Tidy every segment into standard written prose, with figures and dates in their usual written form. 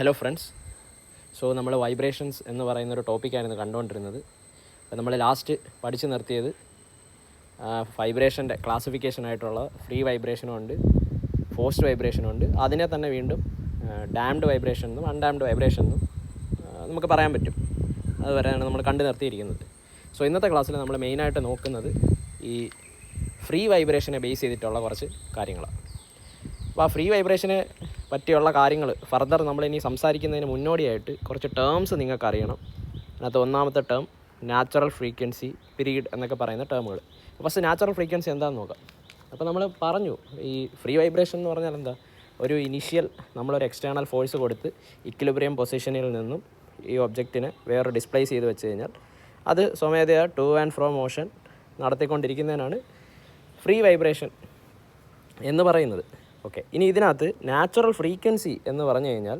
Hello friends. നമ്മൾ vibrations എന്ന് പറയുന്നൊരു ടോപ്പിക്കായിരുന്നു കണ്ടുകൊണ്ടിരുന്നത്. അപ്പോൾ നമ്മൾ ലാസ്റ്റ് പഠിച്ചു നിർത്തിയത് വൈബ്രേഷൻ്റെ ക്ലാസിഫിക്കേഷനായിട്ടുള്ള ഫ്രീ വൈബ്രേഷനും ഉണ്ട്, ഫോഴ്സ്ഡ് വൈബ്രേഷനും ഉണ്ട്. അതിനെ തന്നെ വീണ്ടും ഡാംഡ് വൈബ്രേഷൻ എന്നും അൺഡാംഡ് വൈബ്രേഷൻ എന്നും നമുക്ക് പറയാൻ പറ്റും. അതുവരെയാണ് നമ്മൾ കണ്ടു നിർത്തിയിരിക്കുന്നത്. ഇന്നത്തെ ക്ലാസ്സിൽ നമ്മൾ മെയിനായിട്ട് നോക്കുന്നത് ഈ ഫ്രീ വൈബ്രേഷനെ ബേസ് ചെയ്തിട്ടുള്ള കുറച്ച് കാര്യങ്ങളാണ്. അപ്പോൾ ആ ഫ്രീ വൈബ്രേഷനെ പറ്റിയുള്ള കാര്യങ്ങൾ ഫർദർ നമ്മളിനി സംസാരിക്കുന്നതിന് മുന്നോടിയായിട്ട് കുറച്ച് ടേംസ് നിങ്ങൾക്ക് അറിയണം. അതിനകത്ത് ഒന്നാമത്തെ ടേം നാച്ചുറൽ ഫ്രീക്വൻസി, പീരീഡ് എന്നൊക്കെ പറയുന്ന ടേമുകൾ. ഫസ്റ്റ് നാച്ചുറൽ ഫ്രീക്വൻസി എന്താണെന്ന് നോക്കാം. അപ്പോൾ നമ്മൾ പറഞ്ഞു ഈ ഫ്രീ വൈബ്രേഷൻ എന്ന് പറഞ്ഞാൽ എന്താ, ഒരു ഇനീഷ്യൽ നമ്മളൊരു എക്സ്റ്റേണൽ ഫോഴ്സ് കൊടുത്ത് ഇക്വിലിബ്രിയം പൊസിഷനിൽ നിന്നും ഈ ഒബ്ജക്റ്റിനെ വേറെ ഡിസ്പ്ലേസ് ചെയ്ത് വെച്ച് കഴിഞ്ഞാൽ അത് സ്വമേധയാ ടു ആൻഡ് ഫ്രോ മോഷൻ നടത്തിക്കൊണ്ടിരിക്കുന്നതിനാണ് ഫ്രീ വൈബ്രേഷൻ എന്ന് പറയുന്നത്. ഓക്കെ, ഇനി ഇതിനകത്ത് നാച്ചുറൽ ഫ്രീക്വൻസി എന്ന് പറഞ്ഞു കഴിഞ്ഞാൽ,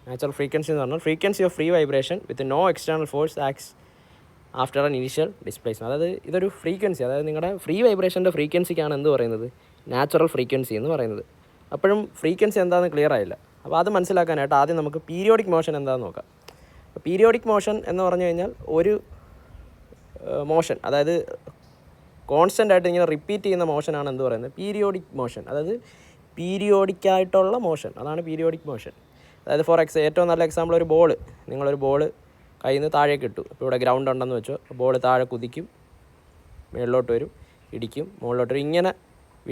നാച്ചുറൽ ഫ്രീക്വൻസി എന്ന് പറഞ്ഞാൽ frequency of free vibration with no external force acts after an initial displacement. അതായത് ഇതൊരു ഫ്രീക്വൻസി, അതായത് നിങ്ങളുടെ ഫ്രീ വൈബ്രേഷൻ്റെ ഫ്രീക്വൻസിക്കാണ് എന്ത് പറയുന്നത്, നാച്ചുറൽ ഫ്രീക്വൻസി എന്ന് പറയുന്നത്. അപ്പോഴും ഫ്രീക്വൻസി എന്താണെന്ന് ക്ലിയർ ആയില്ല. അപ്പോൾ അത് മനസ്സിലാക്കാനായിട്ട് ആദ്യം നമുക്ക് പീരിയോഡിക് മോഷൻ എന്താണെന്ന് നോക്കാം. പീരിയോഡിക് മോഷൻ എന്ന് പറഞ്ഞു കഴിഞ്ഞാൽ ഒരു മോഷൻ, അതായത് കോൺസ്റ്റൻ്റ് ആയിട്ട് ഇങ്ങനെ റിപ്പീറ്റ് ചെയ്യുന്ന മോഷനാണ് എന്ത് പറയുന്നത്, പീരിയോഡിക് മോഷൻ. അതായത് പീരിയോഡിക്കായിട്ടുള്ള മോഷൻ, അതാണ് പീരിയോഡിക് മോഷൻ. അതായത് ഏറ്റവും നല്ല എക്സാമ്പിൾ, ഒരു ബോൾ, നിങ്ങളൊരു ബോൾ കയ്യിൽ നിന്ന് താഴേക്ക് ഇട്ടു. ഇപ്പോൾ ഇവിടെ ഗ്രൗണ്ട് ഉണ്ടെന്ന് വെച്ചോ, ബോൾ താഴെ കുതിക്കും, മുകളിലോട്ട് വരും, ഇടിക്കും, മുകളിലോട്ട് വരും. ഇങ്ങനെ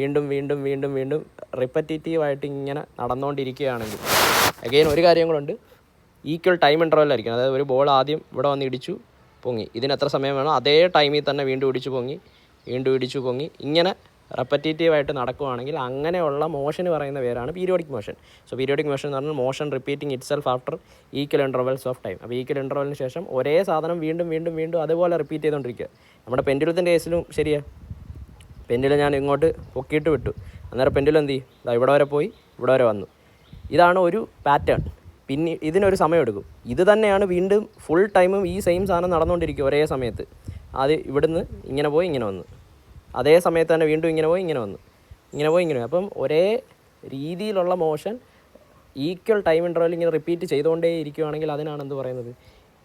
വീണ്ടും വീണ്ടും വീണ്ടും വീണ്ടും റിപ്പറ്റേറ്റീവായിട്ട് ഇങ്ങനെ നടന്നുകൊണ്ടിരിക്കുകയാണെങ്കിൽ അഗെയിൻ ഒരു കാര്യം കൂടെ ഉണ്ട്, ഈക്വൽ ടൈം ഇൻ്റർവെല്ലായിരിക്കും. അതായത് ഒരു ബോൾ ആദ്യം ഇവിടെ വന്ന് ഇടിച്ചു, പൊങ്ങി, ഇതിന് എത്ര സമയം വേണം അതേ ടൈമിൽ തന്നെ വീണ്ടും ഇടിച്ചു പൊങ്ങി, വീണ്ടും ഇടിച്ചു പൊങ്ങി, ഇങ്ങനെ റെപ്പറ്റേറ്റീവായിട്ട് നടക്കുകയാണെങ്കിൽ അങ്ങനെയുള്ള മോഷന് പറയുന്ന പേരാണ് പീരിയോഡിക് മോഷൻ. പീരിയോഡിക് മോഷൻ എന്ന് പറഞ്ഞാൽ motion repeating it self after equal intervals of time. അപ്പോൾ ഈക്വൽ ഇൻ്റർവെലിന് ശേഷം ഒരേ സാധനം വീണ്ടും വീണ്ടും വീണ്ടും അതുപോലെ റിപ്പീറ്റ് ചെയ്തുകൊണ്ടിരിക്കുക. നമ്മുടെ പെൻഡുലത്തിൻ്റെ കേസിലും ശരിയാണ്. പെൻഡുലം ഞാൻ ഇങ്ങോട്ട് പൊക്കിയിട്ട് വിട്ടു, അന്നേരം പെൻഡുലം എന്ത് ചെയ്യും, ഇവിടെ വരെ പോയി ഇവിടെ വരെ വന്നു. ഇതാണ് ഒരു പാറ്റേൺ. പിന്നെ ഇതിനൊരു സമയം എടുക്കും. ഇത് തന്നെയാണ് വീണ്ടും ഫുൾ ടൈമും ഈ സെയിം സാധനം നടന്നുകൊണ്ടിരിക്കും ഒരേ സമയത്ത്. അത് ഇവിടുന്ന് ഇങ്ങനെ പോയി ഇങ്ങനെ വന്നു, അതേ സമയത്ത് തന്നെ വീണ്ടും ഇങ്ങനെ പോയി ഇങ്ങനെ വന്നു, ഇങ്ങനെ പോയി ഇങ്ങനെ. അപ്പം ഒരേ രീതിയിലുള്ള മോഷൻ ഈക്വൽ ടൈം ഇൻ്റർവെൽ ഇങ്ങനെ റിപ്പീറ്റ് ചെയ്തുകൊണ്ടേ ഇരിക്കുകയാണെങ്കിൽ അതിനാണ് എന്ത് പറയുന്നത്,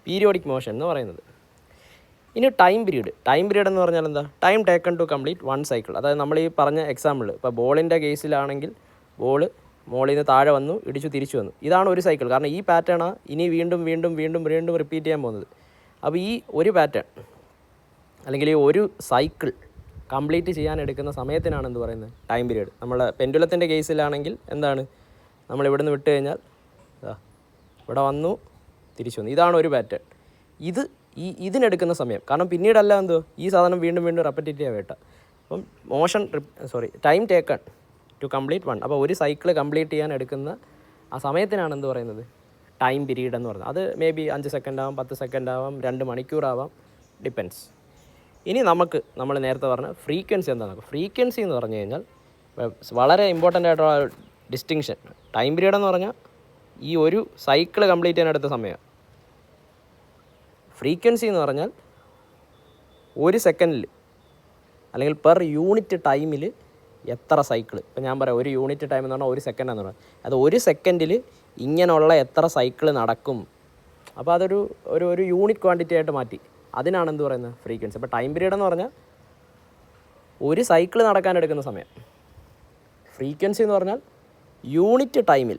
പീരിയോഡിക് മോഷൻ എന്ന് പറയുന്നത്. ഇനി ടൈം പീരീഡ്. ടൈം പീരീഡ് എന്ന് പറഞ്ഞാൽ എന്താ, time taken to complete one cycle. അതായത് നമ്മൾ ഈ പറഞ്ഞ എക്സാമ്പിൾ, ഇപ്പോൾ ബോളിൻ്റെ കേസിലാണെങ്കിൽ ബോൾ മോളിൽ നിന്ന് താഴെ വന്നു, ഇടിച്ചു തിരിച്ചു വന്നു, ഇതാണ് ഒരു സൈക്കിൾ. കാരണം ഈ പാറ്റേണാണ് ഇനി വീണ്ടും വീണ്ടും വീണ്ടും വീണ്ടും റിപ്പീറ്റ് ചെയ്യാൻ പോകുന്നത്. അപ്പോൾ ഈ ഒരു പാറ്റേൺ അല്ലെങ്കിൽ ഈ ഒരു സൈക്കിൾ കംപ്ലീറ്റ് ചെയ്യാൻ എടുക്കുന്ന സമയത്തിനാണ് എന്ത് പറയുന്നത്, ടൈം പീരീഡ്. നമ്മളെ പെൻഡുലത്തിൻ്റെ കേസിലാണെങ്കിൽ എന്താണ്, നമ്മളിവിടെ നിന്ന് വിട്ട് കഴിഞ്ഞാൽ ഇവിടെ വന്നു തിരിച്ചു വന്നു, ഇതാണ് ഒരു പാറ്റേൺ. ഇതിനെടുക്കുന്ന സമയം, കാരണം പിന്നീടല്ല എന്തോ ഈ സാധനം വീണ്ടും വീണ്ടും റെപ്പറ്റേറ്റീവ് ആയിട്ട്. അപ്പം time taken to complete one. അപ്പോൾ ഒരു സൈക്കിൾ കംപ്ലീറ്റ് ചെയ്യാൻ എടുക്കുന്ന ആ സമയത്തിനാണ് എന്ത് പറയുന്നത്, ടൈം പീരീഡ് എന്ന് പറയുന്നത്. അത് മേ ബി 5 സെക്കൻഡ് ആവാം, 10 സെക്കൻഡ് ആവാം, 2 മണിക്കൂറാവാം, ഡിപ്പെൻസ്. ഇനി നമ്മൾ നേരത്തെ പറഞ്ഞ ഫ്രീക്വൻസി എന്താണെന്ന്. ഫ്രീക്വൻസി എന്ന് പറഞ്ഞു കഴിഞ്ഞാൽ വളരെ ഇമ്പോർട്ടൻ്റ് ആയിട്ടുള്ള ഡിസ്റ്റിങ്ഷൻ. ടൈം പീരീഡ് എന്ന് പറഞ്ഞാൽ ഈ ഒരു സൈക്കിൾ കംപ്ലീറ്റ് ചെയ്യാൻ എടുത്ത സമയം. ഫ്രീക്വൻസി എന്ന് പറഞ്ഞാൽ ഒരു സെക്കൻഡിൽ അല്ലെങ്കിൽ പെർ യൂണിറ്റ് ടൈമിൽ എത്ര സൈക്കിൾ. ഇപ്പം ഞാൻ പറയാം, ഒരു യൂണിറ്റ് ടൈം എന്ന് പറഞ്ഞാൽ 1 സെക്കൻഡ് എന്ന് പറഞ്ഞാൽ അത് 1 സെക്കൻഡിൽ ഇങ്ങനെയുള്ള എത്ര സൈക്കിൾ നടക്കും. അപ്പോൾ അതൊരു ഒരു യൂണിറ്റ് ക്വാണ്ടിറ്റി ആയിട്ട് മാറ്റി, അതിനാണ് എന്ത് പറയുന്നത്, ഫ്രീക്വൻസി. അപ്പോൾ ടൈം പീരീഡ് എന്ന് പറഞ്ഞാൽ ഒരു സൈക്കിൾ നടക്കാൻ എടുക്കുന്ന സമയം. ഫ്രീക്വൻസി എന്ന് പറഞ്ഞാൽ യൂണിറ്റ് ടൈമിൽ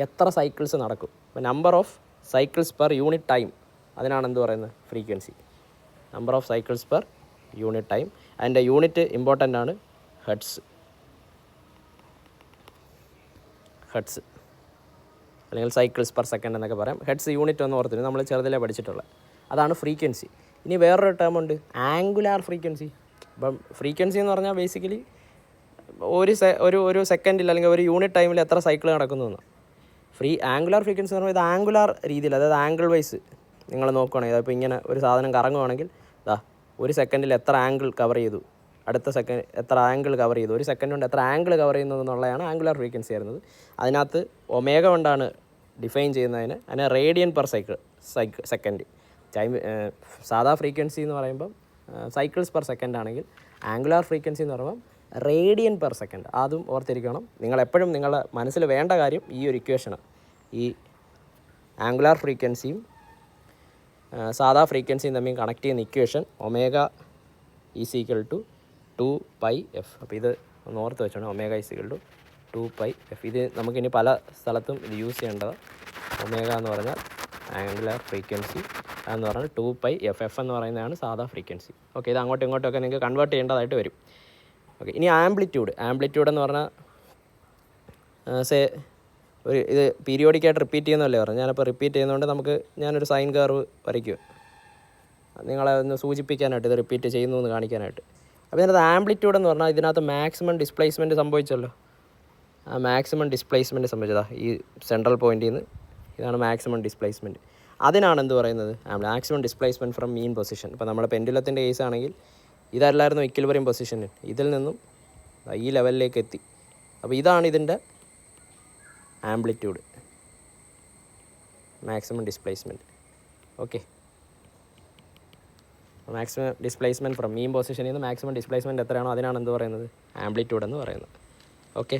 എത്ര സൈക്കിൾസ് നടക്കും. അപ്പോൾ number of cycles per unit time, അതിനാണ് എന്ത് പറയുന്നത്, frequency. Number of cycles per unit time. അതിൻ്റെ യൂണിറ്റ് ഇമ്പോർട്ടൻ്റ് ആണ്, ഹെർട്സ് അല്ലെങ്കിൽ സൈക്കിൾസ് പെർ സെക്കൻഡ് എന്നൊക്കെ പറയാം. ഹെർട്സ് യൂണിറ്റ് ഒന്ന് ഓർത്തിട്ട് നമ്മൾ ചെറുതിലേ പഠിച്ചിട്ടുള്ളത്, അതാണ് ഫ്രീക്വൻസി. ഇനി വേറൊരു ടേം ഉണ്ട്, ആംഗുലാർ ഫ്രീക്വൻസി. അപ്പം ഫ്രീക്വൻസി എന്ന് പറഞ്ഞാൽ ബേസിക്കലി ഒരു സെക്കൻഡിൽ അല്ലെങ്കിൽ ഒരു യൂണിറ്റ് ടൈമിൽ എത്ര സൈക്കിൾ നടക്കുന്നു എന്ന്. ആംഗുലാർ ഫ്രീക്വൻസി എന്ന് പറഞ്ഞാൽ ഇത് ആംഗുലാർ രീതിയിൽ, അതായത് ആംഗിൾ വൈസ് നിങ്ങൾ നോക്കുകയാണെങ്കിൽ, അപ്പോൾ ഇങ്ങനെ ഒരു സാധനം കറങ്ങുവാണെങ്കിൽ ഒരു സെക്കൻഡിൽ എത്ര ആംഗിൾ കവർ ചെയ്തു, അടുത്ത സെക്കൻഡ് എത്ര ആംഗിൾ കവർ ചെയ്തു, ഒരു സെക്കൻഡ് കൊണ്ട് എത്ര ആംഗിൾ കവർ ചെയ്യുന്നത് എന്നുള്ളതാണ് ആംഗുലാർ ഫ്രീക്വൻസി വരുന്നത്. അതിനകത്ത് ഒമേഗ കൊണ്ടാണ് ഡിഫൈൻ അതിനെ റേഡിയൻ പെർ സെക്കൻഡ്. സാധാ ഫ്രീക്വൻസി എന്ന് പറയുമ്പം സൈക്കിൾസ് പെർ സെക്കൻഡ് ആണെങ്കിൽ, ആംഗുലാർ ഫ്രീക്വൻസി എന്ന് പറയുമ്പം റേഡിയൻ പെർ സെക്കൻഡ്. അതും ഓർത്തിരിക്കണം. നിങ്ങളെപ്പോഴും നിങ്ങളുടെ മനസ്സിൽ വേണ്ട കാര്യം ഈ ഒരു ഇക്വേഷനാണ്. ഈ ആംഗുലാർ ഫ്രീക്വൻസിയും സാധാ ഫ്രീക്വൻസിയും തമ്മിൽ കണക്ട് ചെയ്യുന്ന equation omega is equal to 2πf. അപ്പോൾ ഇത് ഒന്ന് ഓർത്ത് വെച്ചോണം, omega is equal to 2πf. ഇത് നമുക്കിനി പല സ്ഥലത്തും ഇത് യൂസ് ചെയ്യേണ്ടത്. ഒമേഗ എന്ന് പറഞ്ഞാൽ ആംഗുലാർ ഫ്രീക്വൻസി, എന്ന് പറഞ്ഞാൽ 2πf. എഫ് എന്ന് പറയുന്നതാണ് സാധാ ഫ്രീക്വൻസി. ഓക്കെ, ഇത് അങ്ങോട്ടും ഇങ്ങോട്ടൊക്കെ നിങ്ങൾക്ക് കൺവേർട്ട് ചെയ്യേണ്ടതായിട്ട് വരും. ഓക്കെ, ഇനി ആംപ്ലിറ്റ്യൂഡ് എന്ന് പറഞ്ഞാൽ ഇത് പീരിയോഡിക്കായിട്ട് റിപ്പീറ്റ് ചെയ്യുന്നതല്ലേ പറഞ്ഞു. ഞാനപ്പോൾ റിപ്പീറ്റ് ചെയ്യുന്നതുകൊണ്ട് ഞാനൊരു സൈൻ കർവ് വരയ്ക്കുക, നിങ്ങളെ ഒന്ന് സൂചിപ്പിക്കാനായിട്ട്, ഇത് റിപ്പീറ്റ് ചെയ്യുന്നു എന്ന് കാണിക്കാനായിട്ട്. അപ്പോൾ ഇതിനകത്ത് ആംപ്ലിറ്റ്യൂഡ് എന്ന് പറഞ്ഞാൽ ഇതിനകത്ത് മാക്സിമം ഡിസ്പ്ലേസ്മെൻറ്റ് സംഭവിച്ചല്ലോ. ആ മാക്സിമം ഡിസ്പ്ലേസ്മെൻറ്റ് സംഭവിച്ചതാ ഈ സെൻട്രൽ പോയിൻറ്റിൽ നിന്ന്. ഇതാണ് മാക്സിമം ഡിസ്പ്ലേസ്മെൻറ്റ്. അതിനാണ് എന്ത് പറയുന്നത്, maximum displacement from mean position. ഇപ്പോൾ നമ്മുടെ പെൻഡുലത്തിൻ്റെ കേസ് ആണെങ്കിൽ ഇതല്ലായിരുന്നു ഇക്വിലിബ്രിയം പൊസിഷനിൽ, ഇതിൽ നിന്നും ഈ ലെവലിലേക്ക് എത്തി. അപ്പോൾ ഇതാണ് ഇതിൻ്റെ amplitude, maximum displacement. Okay, maximum displacement from mean പൊസിഷനിൽ നിന്ന് മാക്സിമം ഡിസ്പ്ലേസ്മെൻറ്റ് എത്രയാണോ അതിനാണ് എന്ത് പറയുന്നത്, ആംപ്ലിറ്റ്യൂഡ് എന്ന് പറയുന്നത്. ഓക്കെ,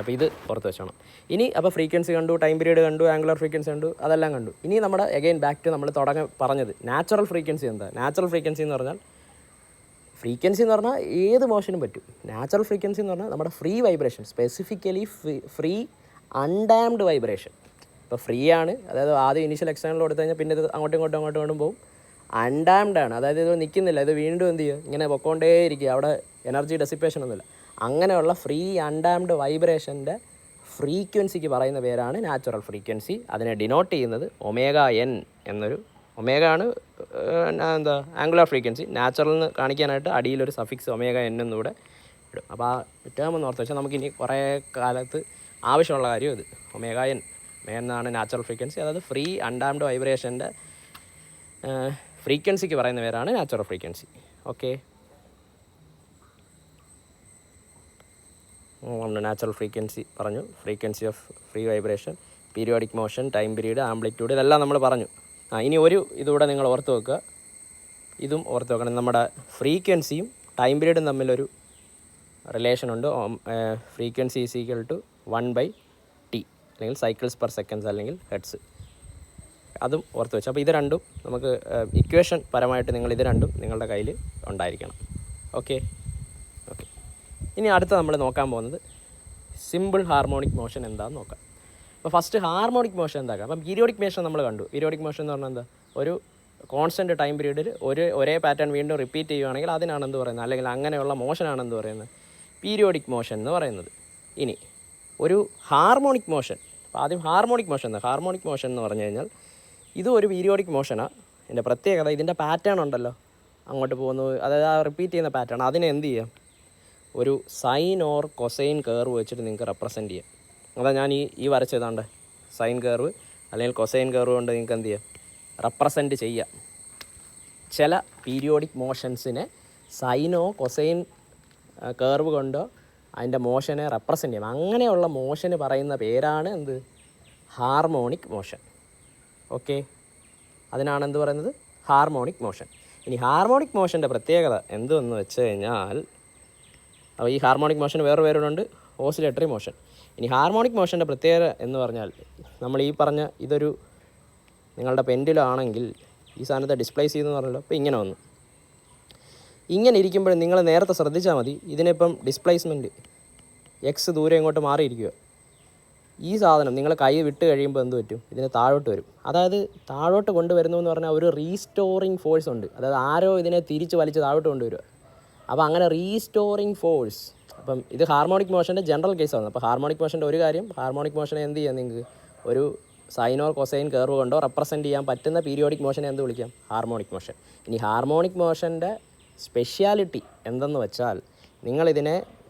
അപ്പോൾ ഇത് പുറത്ത് വെച്ചോണം. ഇനി അപ്പോൾ ഫ്രീക്വൻസി കണ്ടു, ടൈം പീരീഡ് കണ്ടു, ആംഗുലർ ഫ്രീക്വൻസി കണ്ടു, അതെല്ലാം കണ്ടു. ഇനി നമ്മുടെ അഗൈൻ ബാക്ക് ടു നമ്മൾ പറഞ്ഞത് നാച്ചുറൽ ഫ്രീക്വൻസി. എന്താ നാച്ചുറൽ ഫ്രീക്വൻസി എന്ന് പറഞ്ഞാൽ? ഫ്രീക്വൻസി എന്ന് പറഞ്ഞാൽ ഏത് മോഷനും പറ്റും. നാച്ചുറൽ ഫ്രീക്വൻസി എന്ന് പറഞ്ഞാൽ നമ്മുടെ free vibration, specifically free undamped vibration. ഇപ്പോൾ ഫ്രീ ആണ്, അതായത് ആദ്യം ഇനീഷ്യൽ എക്സ്റ്റേണൽ കൊടുത്തു കഴിഞ്ഞാൽ പിന്നെ ഇത് അങ്ങോട്ടും ഇങ്ങോട്ടും പോകും. അൺഡാംഡ് ആണ്, അതായത് ഇത് നിൽക്കുന്നില്ല, ഇത് വീണ്ടും എന്ത് ചെയ്യുക, ഇങ്ങനെ പൊക്കോണ്ടേ ഇരിക്കുക, അവിടെ എനർജി ഡെസിപ്പേഷൻ ഒന്നുമില്ല. അങ്ങനെയുള്ള ഫ്രീ അൺഡാംഡ് വൈബ്രേഷൻ്റെ ഫ്രീക്വൻസിക്ക് പറയുന്ന പേരാണ് നാച്ചുറൽ ഫ്രീക്വൻസി. അതിനെ ഡിനോട്ട് ചെയ്യുന്നത് ഒമേഗ എൻ എന്നൊരു, ഒമേഗ ആണ് എന്താ ആംഗുലാർ ഫ്രീക്വൻസി. നാച്ചുറൽ എന്ന് കാണിക്കാനായിട്ട് അടിയിലൊരു സഫിക്സ് ഒമേഗ എൻ എന്നൂടെ ഇടും. അപ്പോൾ ആ ടേം എന്ന് ഓർത്ത് വെച്ചാൽ നമുക്കിനി കുറേ കാലത്ത് ആവശ്യമുള്ള കാര്യം ഇത്. ഒമേഗ എൻ എന്നാണ് നാച്ചുറൽ ഫ്രീക്വൻസി, അതായത് ഫ്രീ അൺഡാംഡ് വൈബ്രേഷൻ്റെ ഫ്രീക്വൻസിക്ക് പറയുന്ന പേരാണ് natural frequency. Okay, natural frequency പറഞ്ഞു, frequency of free vibration, periodic motion, time period, amplitude, ഇതെല്ലാം നമ്മൾ പറഞ്ഞു. ഇനി ഒരു ഇതുകൂടെ നിങ്ങൾ ഓർത്ത് വെക്കുക, ഇതും ഓർത്ത് വെക്കണം. നമ്മുടെ ഫ്രീക്വൻസിയും ടൈം പീരീഡും തമ്മിലൊരു റിലേഷനുണ്ട്. Frequency is equal to 1/t, അല്ലെങ്കിൽ സൈക്കിൾസ് പെർ സെക്കൻഡ്സ്, അല്ലെങ്കിൽ ഹെഡ്സ്. അതും ഓർത്ത് വെച്ചു. അപ്പോൾ ഇത് രണ്ടും നമുക്ക് ഇക്വേഷൻ പരമായിട്ട് ഇത് രണ്ടും നിങ്ങളുടെ കയ്യിൽ ഉണ്ടായിരിക്കണം. ഓക്കെ. ഇനി അടുത്ത നമ്മൾ നോക്കാൻ പോകുന്നത് സിമ്പിൾ ഹാർമോണിക് മോഷൻ എന്താണെന്ന് നോക്കാം. അപ്പോൾ ഫസ്റ്റ് ഹാർമോണിക് മോഷൻ എന്താക്കാം. അപ്പം പീരിയോഡിക് മോഷൻ നമ്മൾ കണ്ടു. പീരിയോഡിക് മോഷൻ എന്ന് പറഞ്ഞാൽ എന്താ, ഒരു കോൺസ്റ്റൻറ്റ് ടൈം പീരീഡിൽ ഒരേ പാറ്റേൺ വീണ്ടും റിപ്പീറ്റ് ചെയ്യുകയാണെങ്കിൽ അതിനാണെന്ത് പറയുന്നത്, അല്ലെങ്കിൽ അങ്ങനെയുള്ള മോഷനാണെന്ത് പറയുന്നത്, പീരിയോഡിക് മോഷൻ എന്ന് പറയുന്നത്. ഇനി ഒരു ഹാർമോണിക് മോഷൻ. അപ്പോൾ ആദ്യം ഹാർമോണിക് മോഷൻ എന്ന് പറഞ്ഞു കഴിഞ്ഞാൽ ഇതും ഒരു പീരിയോഡിക് മോഷനാണ്. ഇതിൻ്റെ പ്രത്യേകത, ഇതിൻ്റെ പാറ്റേൺ ഉണ്ടല്ലോ, അങ്ങോട്ട് പോകുന്നു, അതായത് ആ റിപ്പീറ്റ് ചെയ്യുന്ന പാറ്റേൺ, അതിനെ എന്ത് ചെയ്യാം, ഒരു സൈൻ ഓർ കൊസൈൻ കർവ് വെച്ചിട്ട് നിങ്ങൾക്ക് റെപ്രസെൻറ്റ് ചെയ്യാം. അതാ ഞാൻ ഈ വരച്ചതാണ്ട് സൈൻ കർവ് അല്ലെങ്കിൽ കൊസൈൻ കർവ് കൊണ്ട് നിങ്ങൾക്ക് എന്ത് ചെയ്യാം, റെപ്രസെൻറ്റ് ചെയ്യാം. ചില പീരിയോഡിക് മോഷൻസിനെ സൈനോ കൊസൈൻ കർവ് കൊണ്ടോ അതിൻ്റെ മോഷനെ റെപ്രസെൻറ്റ് ചെയ്യാം. അങ്ങനെയുള്ള മോഷന് പറയുന്ന പേരാണ് എന്ത്, ഹാർമോണിക് മോഷൻ. ഓക്കെ, അതിനാണ് എന്ത് പറയുന്നത്, ഹാർമോണിക് മോഷൻ. ഇനി ഹാർമോണിക് മോഷൻ്റെ പ്രത്യേകത എന്തെന്ന് വെച്ച് കഴിഞ്ഞാൽ, അപ്പോൾ ഈ ഹാർമോണിക് മോഷന് വേറെ പേരുണ്ട്, ഓസിലേറ്ററി മോഷൻ. ഇനി ഹാർമോണിക് മോഷൻ്റെ പ്രത്യേകത എന്ന് പറഞ്ഞാൽ, നമ്മൾ ഈ പറഞ്ഞ ഇതൊരു നിങ്ങളുടെ പെൻഡിലാണെങ്കിൽ ഈ സാധനത്തെ ഡിസ്പ്ലേസ് ചെയ്യുന്നതെന്ന് പറഞ്ഞല്ലോ. അപ്പോൾ ഇങ്ങനെ വന്നു, ഇങ്ങനെ ഇരിക്കുമ്പോൾ നിങ്ങൾ നേരത്തെ ശ്രദ്ധിച്ചാൽ മതി, ഇതിനിപ്പം ഡിസ്പ്ലേസ്മെൻറ്റ് എക്സ് ദൂരെ ഇങ്ങോട്ട് മാറിയിരിക്കുക. ഈ സാധനം നിങ്ങൾ കൈ വിട്ട് കഴിയുമ്പോൾ എന്ത് പറ്റും, ഇതിന് താഴോട്ട് വരും. അതായത് താഴോട്ട് കൊണ്ടുവരുന്നു എന്ന് പറഞ്ഞാൽ ഒരു റീസ്റ്റോറിങ് ഫോഴ്സ് ഉണ്ട്, അതായത് ആരോ ഇതിനെ തിരിച്ച് വലിച്ച് താഴോട്ട് കൊണ്ടുവരിക. അപ്പോൾ അങ്ങനെ റീസ്റ്റോറിങ് ഫോഴ്സ്. അപ്പം ഇത് ഹാർമോണിക് മോഷൻ്റെ ജനറൽ കേസാണ്. അപ്പോൾ ഹാർമോണിക് മോഷൻ്റെ ഒരു കാര്യം, ഹാർമോണിക് മോഷനെ എന്ത് ചെയ്യാം, നിങ്ങൾക്ക് ഒരു സൈൻ ഓർ കൊസൈൻ കർവ് കൊണ്ടോ റെപ്രസെൻറ്റ് ചെയ്യാൻ പറ്റുന്ന പീരിയോഡിക് മോഷനെ എന്ത് വിളിക്കാം, ഹാർമോണിക് മോഷൻ. ഇനി ഹാർമോണിക് മോഷൻ്റെ സ്പെഷ്യാലിറ്റി എന്തെന്ന് വെച്ചാൽ,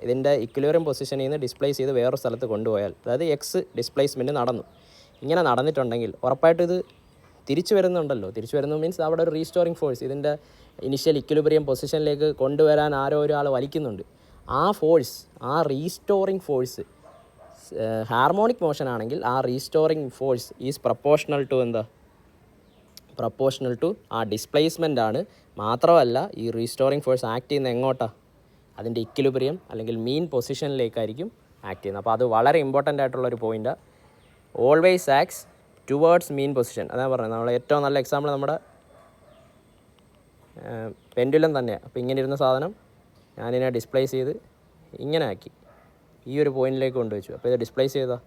ഇതിൻ്റെ ഇക്വിലിബ്രിയം പൊസിഷനിൽ നിന്ന് ഡിസ്പ്ലേസ് ചെയ്ത് വേറൊരു സ്ഥലത്ത് കൊണ്ടുപോയാൽ, അതായത് എക്സ് ഡിസ്പ്ലേസ്മെൻറ്റ് നടന്നു, ഇങ്ങനെ നടന്നിട്ടുണ്ടെങ്കിൽ ഉറപ്പായിട്ടും ഇത് തിരിച്ചു വരുന്നുണ്ടല്ലോ. തിരിച്ചു വരുന്നു മീൻസ് അവിടെ ഒരു റീസ്റ്റോറിങ് ഫോഴ്സ്, ഇതിൻ്റെ ഇനിഷ്യൽ ഇക്വിലിബ്രിയം പൊസിഷനിലേക്ക് കൊണ്ടുവരാൻ ആരോ ഒരാൾ വലിക്കുന്നുണ്ട്. ആ ഫോഴ്സ്, ആ റീസ്റ്റോറിങ് ഫോഴ്സ് ഹാർമോണിക് മോഷൻ ആണെങ്കിൽ ആ restoring force is proportional to ആ ഡിസ്പ്ലേസ്മെൻ്റ് ആണ്. മാത്രമല്ല ഈ റീസ്റ്റോറിങ് ഫോഴ്സ് ആക്ട് ചെയ്യുന്ന എങ്ങോട്ടാണ്, അതിൻ്റെ ഇക്വിലിബ്രിയം അല്ലെങ്കിൽ മീൻ പൊസിഷനിലേക്കായിരിക്കും ആക്ട് ചെയ്യുന്നത്. അപ്പോൾ അത് വളരെ ഇമ്പോർട്ടൻ്റ് ആയിട്ടുള്ളൊരു പോയിൻ്റാണ്. Always acts towards mean position. അതാണ് പറഞ്ഞത്. നമ്മൾ ഏറ്റവും നല്ല എക്സാമ്പിൾ നമ്മുടെ പെൻഡുലം തന്നെയാണ്. അപ്പോൾ ഇങ്ങനെ ഇരുന്ന സാധനം ഞാനിതിനെ ഡിസ്പ്ലേസ് ചെയ്ത് ഇങ്ങനെ ആക്കി ഈ ഒരു പോയിന്റിലേക്ക് കൊണ്ടുവച്ചു. അപ്പോൾ ഇത് ഡിസ്പ്ലേസ് ചെയ്താൽ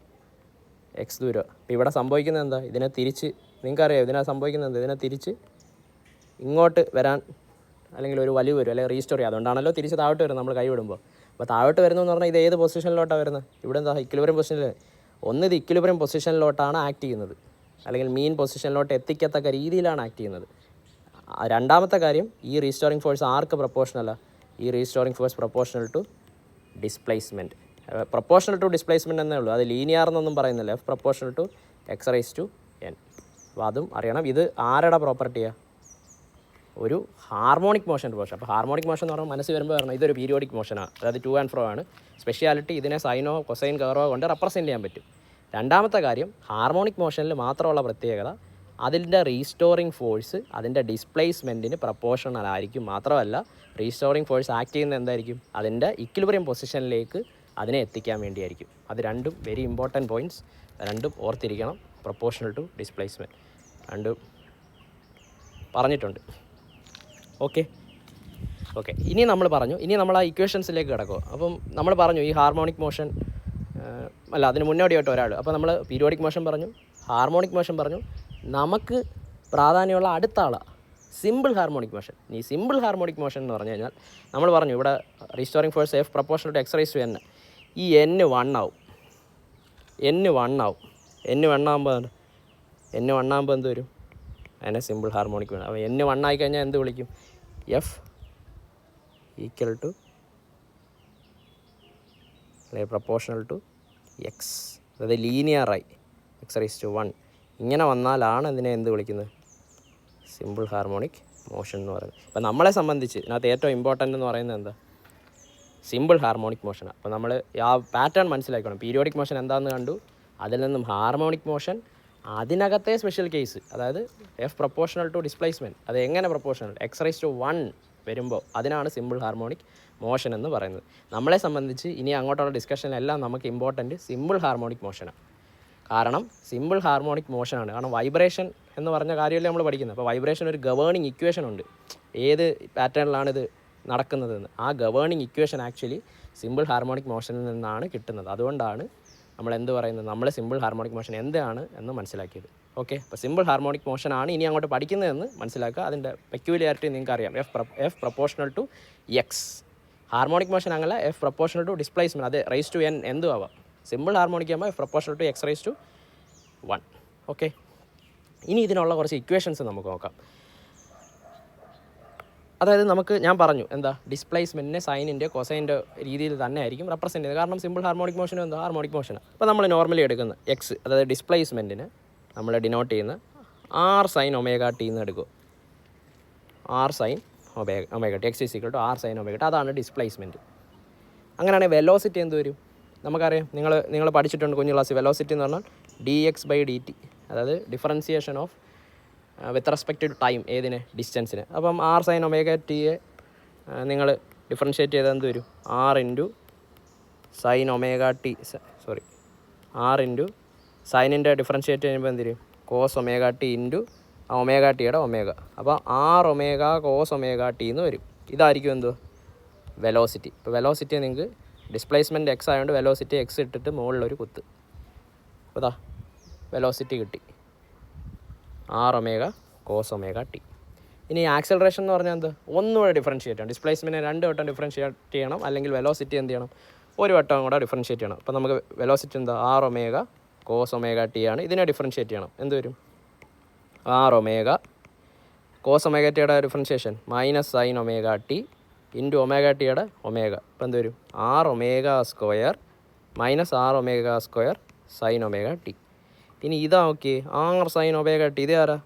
എക്സ് ദൂരം. അപ്പോൾ ഇവിടെ സംഭവിക്കുന്നത് എന്താ, ഇതിനെ തിരിച്ച്, നിങ്ങൾക്കറിയാം ഇതിനെ സംഭവിക്കുന്നത് എന്താ, ഇതിനെ തിരിച്ച് ഇങ്ങോട്ട് വരാൻ അല്ലെങ്കിൽ ഒരു വലിവ് വരും, അല്ലെങ്കിൽ റീസ്റ്റോർ ചെയ്യും. അതുകൊണ്ടാണല്ലോ തിരിച്ച് താഴോട്ട് വരുന്നത് നമ്മൾ കൈ വിടുമ്പോൾ. അപ്പോൾ താഴോട്ട് വരുന്നതെന്ന് പറഞ്ഞാൽ ഇത് ഏത് പൊസിഷനിലോട്ടാണ് വരുന്നത്, ഇവിടെ എന്താ ഇക്വിലിബ്രിയം പൊസിഷനിൽ. ഇത് ഇക്വിലിബ്രിയം പൊസിഷനിലോട്ടാണ് ആക്ട് ചെയ്യുന്നത്, അല്ലെങ്കിൽ മീൻ പൊസിഷനിലോട്ട് എത്തിക്കത്തക്ക രീതിയിലാണ് ആക്ട് ചെയ്യുന്നത്. രണ്ടാമത്തെ കാര്യം, ഈ റീസ്റ്റോറിങ് ഫോഴ്സ് ആർക്ക് പ്രൊപ്പോർഷനല്ല, ഈ restoring force proportional to displacement. Proportional to displacement എന്നേ ഉള്ളൂ, അത് ലീനിയർ എന്നൊന്നും പറയുന്നില്ല. F proportional to X raise to N. അപ്പോൾ അതും അറിയണം. ഇത് ആരുടെ പ്രോപ്പർട്ടിയാണ്, ഒരു ഹാർമോണിക് മോഷൻ്റെ പോർഷൻ. അപ്പോൾ ഹാർമോണിക് മോഷൻ എന്ന് പറഞ്ഞാൽ മനസ്സിൽ വരുമ്പോൾ പറഞ്ഞാൽ ഇതൊരു പീരിയോഡിക് മോഷനാണ്, അതായത് ടു ആൻഡ് ഫ്രോ ആണ്. സ്പെഷ്യാലിറ്റി ഇതിനെ സൈനോ കൊസൈൻ കർവോ കൊണ്ട് റെപ്രസെൻറ്റ് ചെയ്യാൻ പറ്റും. രണ്ടാമത്തെ കാര്യം, ഹാർമോണിക് മോഷനിൽ മാത്രമുള്ള പ്രത്യേകത അതിൻ്റെ റീസ്റ്റോറിങ് ഫോഴ്സ് അതിൻ്റെ ഡിസ്പ്ലേസ്മെൻറ്റിന് പ്രപ്പോർഷണൽ ആയിരിക്കും. മാത്രമല്ല റീസ്റ്റോറിങ് ഫോഴ്സ് ആക്ട് ചെയ്യുന്നത് എന്തായിരിക്കും, അതിൻ്റെ ഇക്വിലിബ്രിയം പൊസിഷനിലേക്ക് അതിനെ എത്തിക്കാൻ വേണ്ടിയായിരിക്കും. അത് രണ്ടും വെരി ഇമ്പോർട്ടൻറ്റ് പോയിൻറ്റ്സ്, രണ്ടും ഓർത്തിരിക്കണം. പ്രപ്പോർഷണൽ ടു ഡിസ്പ്ലേസ്മെൻറ്റ് രണ്ടും പറഞ്ഞിട്ടുണ്ട്. ഓക്കെ. ഇനി നമ്മൾ പറഞ്ഞു, ഇനി നമ്മൾ ആ ഇക്വേഷൻസിലേക്ക് കിടക്കുക. അപ്പം നമ്മൾ പറഞ്ഞു ഈ ഹാർമോണിക് മോഷൻ അല്ല, അതിന് മുന്നോടിയായിട്ട് ഒരാൾ. അപ്പോൾ നമ്മൾ പീരിയോഡിക് മോഷൻ പറഞ്ഞു, ഹാർമോണിക് മോഷൻ പറഞ്ഞു. നമുക്ക് പ്രാധാന്യമുള്ള അടുത്ത ആളാണ് സിമ്പിൾ ഹാർമോണിക് മോഷൻ. ഈ സിമ്പിൾ ഹാർമോണിക് മോഷൻ എന്ന് പറഞ്ഞു കഴിഞ്ഞാൽ നമ്മൾ പറഞ്ഞു ഇവിടെ restoring force F proportional to X raise to N. ഈ n 1 ആവും. n 1 ആകുമ്പോൾ എന്ത് വരും, അതിനെ സിമ്പിൾ ഹാർമോണിക് വേണം. അപ്പോൾ n 1 ആയിക്കഴിഞ്ഞാൽ എന്ത് വിളിക്കും, എഫ് ഈക്വൽ ടു അല്ലെങ്കിൽ പ്രപ്പോർഷണൽ ടു എക്സ്. അതായത് ലീനിയറായി എക്സ് റൈസ് ടു 1 ഇങ്ങനെ വന്നാലാണ് ഇതിനെ എന്ത് വിളിക്കുന്നത്, സിമ്പിൾ ഹാർമോണിക് മോഷൻ എന്ന് പറയുന്നത്. അപ്പോൾ നമ്മളെ സംബന്ധിച്ച് ഇതിനകത്ത് ഏറ്റവും ഇമ്പോർട്ടൻ്റ് എന്ന് പറയുന്നത് എന്താ, സിമ്പിൾ ഹാർമോണിക് മോഷനാണ്. അപ്പോൾ നമ്മൾ ആ പാറ്റേൺ മനസ്സിലാക്കണം. പീരിയോഡിക് മോഷൻ എന്താണെന്ന് കണ്ടു, അതിൽ നിന്നും ഹാർമോണിക് മോഷൻ, അതിനകത്തെ സ്പെഷ്യൽ കേസ്, അതായത് എഫ് പ്രപ്പോർഷണൽ ടു ഡിസ്പ്ലേസ്മെൻറ്റ്. അത് എങ്ങനെ പ്രപ്പോർഷണൽ, എക്സ് റൈസ് ടു 1 വരുമ്പോൾ അതിനാണ് സിമ്പിൾ ഹാർമോണിക് മോഷൻ എന്ന് പറയുന്നത്. നമ്മളെ സംബന്ധിച്ച് ഇനി അങ്ങോട്ടുള്ള ഡിസ്കഷനിലെല്ലാം നമുക്ക് ഇമ്പോർട്ടൻറ്റ് സിമ്പിൾ ഹാർമോണിക് മോഷനാണ്. കാരണം സിമ്പിൾ ഹാർമോണിക് മോഷനാണ്. കാരണം വൈബ്രേഷൻ എന്ന് പറഞ്ഞ കാര്യമല്ലേ നമ്മൾ പഠിക്കുന്നത്. അപ്പോൾ വൈബ്രേഷൻ ഒരു ഗവേണിങ് ഇക്വേഷൻ ഉണ്ട്, ഏത് പാറ്റേണിലാണ് ഇത് നടക്കുന്നതെന്ന്. ആ governing equation actually simple harmonic മോഷനിൽ നിന്നാണ് കിട്ടുന്നത്. അതുകൊണ്ടാണ് നമ്മൾ എന്ത് പറയുന്നത്, നമ്മൾ സിമ്പിൾ ഹാർമോണിക് മോഷൻ എന്താണ് എന്ന് മനസ്സിലാക്കിയത്. ഓക്കെ. അപ്പോൾ സിമ്പിൾ ഹാർമോണിക് മോഷനാണ് ഇനി അങ്ങോട്ട് പഠിക്കുന്നതെന്ന് മനസ്സിലാക്കുക. അതിൻ്റെ പെക്യൂലിയാരിറ്റി നിങ്ങൾക്ക് അറിയാം, F proportional to X. Harmonic motion അങ്ങനെ എഫ് പ്രപ്പോർഷണൽ ടു ഡിസ്പ്ലേസ്മെൻറ്റ്, അത് റൈസ് ടു എൻ എന്തും ആവാം. സിമ്പിൾ ഹാർമോണിക് ആകുമ്പോൾ F proportional to X raise to 1. Okay. ഇനി ഇതിനുള്ള കുറച്ച് ഇക്വേഷൻസ് നമുക്ക് നോക്കാം. അതായത് ഞാൻ പറഞ്ഞു എന്താ, ഡിസ്പ്ലേസ്മെൻറ്റിനെ സൈനിൻ്റെ കൊസൈൻ്റെ രീതിയിൽ തന്നെ ആയിരിക്കും റെപ്രസെൻറ്റ് ചെയ്യുന്നത്. കാരണം സിമ്പിൾ ഹാർമോണിക് മോഷനും എന്താ, ഹാർമോണിക് മോഷനാണ്. അപ്പോൾ നമ്മൾ നോർമലി എടുക്കുന്ന എക്സ്, അതായത് ഡിസ്പ്ലേസ്മെൻറ്റിന് നമ്മൾ ഡിനോട്ട് ചെയ്യുന്ന ആർ സൈൻ ഒമേഗ ടി എന്ന് എടുക്കും. R sine omega T, X is equal to R sine omega T, അതാണ് ഡിസ്പ്ലേസ്മെൻറ്റ്. അങ്ങനെയാണെങ്കിൽ വെലോസിറ്റി എന്ത് വരും, നമുക്കറിയാം, നിങ്ങൾ പഠിച്ചിട്ടുണ്ട് കുഞ്ഞു ക്ലാസ്. വെലോസിറ്റി എന്ന് പറഞ്ഞാൽ dx/dt, അതായത് differentiation of with respect to time, ഏതിന്, ഡിസ്റ്റൻസിന്. അപ്പം ആർ സൈൻ ഒമേഗ ടിയെ നിങ്ങൾ ഡിഫറൻഷ്യേറ്റ് ചെയ്താൽ എന്ത് വരും, R into sine omega T, R into സൈനിൻ്റെ ഡിഫറൻഷ്യേറ്റ് ചെയ്യുമ്പോൾ എന്ത് വരും, cos omega T into omega ടിയുടെ ഒമേഗ. അപ്പോൾ R omega cos omega T എന്ന് വരും. ഇതായിരിക്കും എന്തോ വെലോസിറ്റി. ഇപ്പോൾ വെലോസിറ്റി നിങ്ങൾക്ക് ഡിസ്പ്ലേസ്മെൻറ്റ് എക്സ് ആയതുകൊണ്ട് വെലോസിറ്റി എക്സ് ഇട്ടിട്ട് മുകളിലൊരു കുത്ത്. അപ്പോൾ ഇതാ വെലോസിറ്റി കിട്ടി, R omega cos omega T. ഇനി ആക്സലറേഷൻ എന്ന് പറഞ്ഞാൽ എന്ത്, ഒന്നുകൂടെ ഡിഫറൻഷ്യേറ്റ് ചെയ്യണം. ഡിസ്പ്ലേസ്മെൻറ്റിനെ 2 വട്ടം ഡിഫറൻഷ്യേറ്റ് ചെയ്യണം, അല്ലെങ്കിൽ വെലോസിറ്റി എന്ത് ചെയ്യണം, 1 വട്ടം കൂടെ ഡിഫറൻഷ്യേറ്റ് ചെയ്യണം. അപ്പോൾ നമുക്ക് വെലോസിറ്റി എന്താ, R omega cos omega T ആണ്. ഇതിനെ ഡിഫറൻഷ്യേറ്റ് ചെയ്യണം, എന്ത് വരും, ആർ ഒമേഗ കോസ് ഒമേഗ ടിയുടെ differentiation minus sine omega T into omega ടിയുടെ ഒമേഗ. അപ്പോൾ എന്ത് വരും, R omega square minus R omega square sine omega T. ഇനി ഇതാ നോക്കി, ആർ സൈൻ ഒമേഗ ടി, ഇത് ആരാ,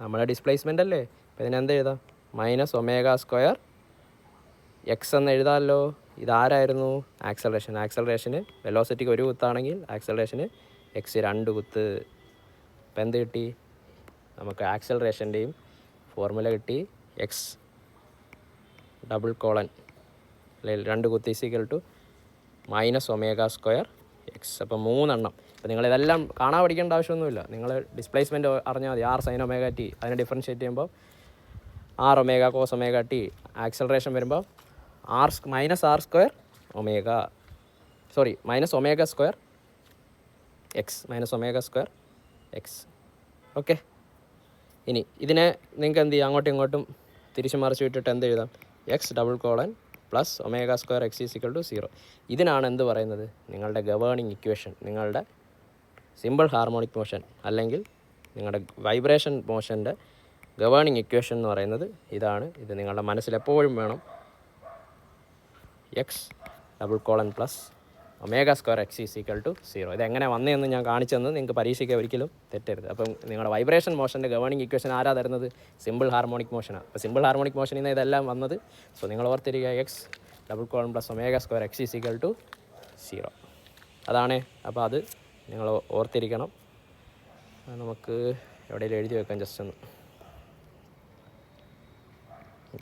നമ്മുടെ ഡിസ്പ്ലേസ്മെൻ്റ് അല്ലേ. അപ്പോൾ ഇതിനെന്ത് എഴുതാം, മൈനസ് ഒമേഗ സ്ക്വയർ എക്സ് എന്ന് എഴുതാമല്ലോ. ഇതാരായിരുന്നു, ആക്സലറേഷൻ. ആക്സലറേഷന് വെലോസിറ്റിക്ക് 1 കുത്താണെങ്കിൽ ആക്സലറേഷന് എക്സ് 2 കുത്ത്. അപ്പോൾ എന്ത് കിട്ടി, നമുക്ക് ആക്സലറേഷൻ്റെയും ഫോർമുല കിട്ടി, എക്സ് ഡബിൾ കോളൻ അല്ലെങ്കിൽ 2 കുത്ത് equal to minus omega square X. അപ്പോൾ 3 എണ്ണം. അപ്പോൾ നിങ്ങളിതെല്ലാം കാണാൻ പഠിക്കേണ്ട ആവശ്യമൊന്നുമില്ല. നിങ്ങൾ ഡിസ്പ്ലേസ്മെൻറ്റ് അറിഞ്ഞാൽ മതി. ആർ സൈൻ ഒമേഗ ടി അതിനെ ഡിഫറൻഷ്യേറ്റ് ചെയ്യുമ്പോൾ R omega cos omega T. Acceleration വരുമ്പോൾ minus R square omega minus omega square X. Okay. ഇനി ഇതിനെ നിങ്ങൾക്ക് എന്ത് ചെയ്യാം, അങ്ങോട്ടും ഇങ്ങോട്ടും തിരിച്ചു മറിച്ച് വിട്ടിട്ട് എന്ത് എഴുതാം, X double colon plus omega square X is equal to 0. ഇതിനാണ് എന്ത് പറയുന്നത്, നിങ്ങളുടെ ഗവേണിംഗ് ഇക്വേഷൻ, നിങ്ങളുടെ സിമ്പിൾ ഹാർമോണിക് മോഷൻ അല്ലെങ്കിൽ നിങ്ങളുടെ വൈബ്രേഷൻ മോഷൻ്റെ ഗവേണിംഗ് ഇക്വേഷൻ എന്ന് പറയുന്നത് ഇതാണ്. ഇത് നിങ്ങളുടെ മനസ്സിൽ എപ്പോഴും വേണം. X double colon plus omega square X is equal to 0. ഇതെങ്ങനെ വന്നതെന്ന് ഞാൻ കാണിച്ചു തന്നത് നിങ്ങൾക്ക് പരീക്ഷയ്ക്ക് ഒരിക്കലും തെറ്റരുത്. അപ്പം നിങ്ങളുടെ വൈബ്രേഷൻ മോഷൻ്റെ ഗവേണിംഗ് ഇക്വേഷൻ ആരാ തരുന്നത്, സിമ്പിൾ ഹാർമോണിക് മോഷനാണ്. അപ്പോൾ സിമ്പിൾ ഹാർമോണിക് മോഷനിൽ നിന്ന് ഇതെല്ലാം വന്നത്. സോ നിങ്ങൾ ഓർത്തിരിക്കുക, X double colon plus omega square X is equal to 0. അതാണ്. അപ്പോൾ അത് നിങ്ങൾ ഓർത്തിരിക്കണം. നമുക്ക് എവിടെയെങ്കിലും എഴുതി വെക്കാം ജസ്റ്റ് ഒന്ന്.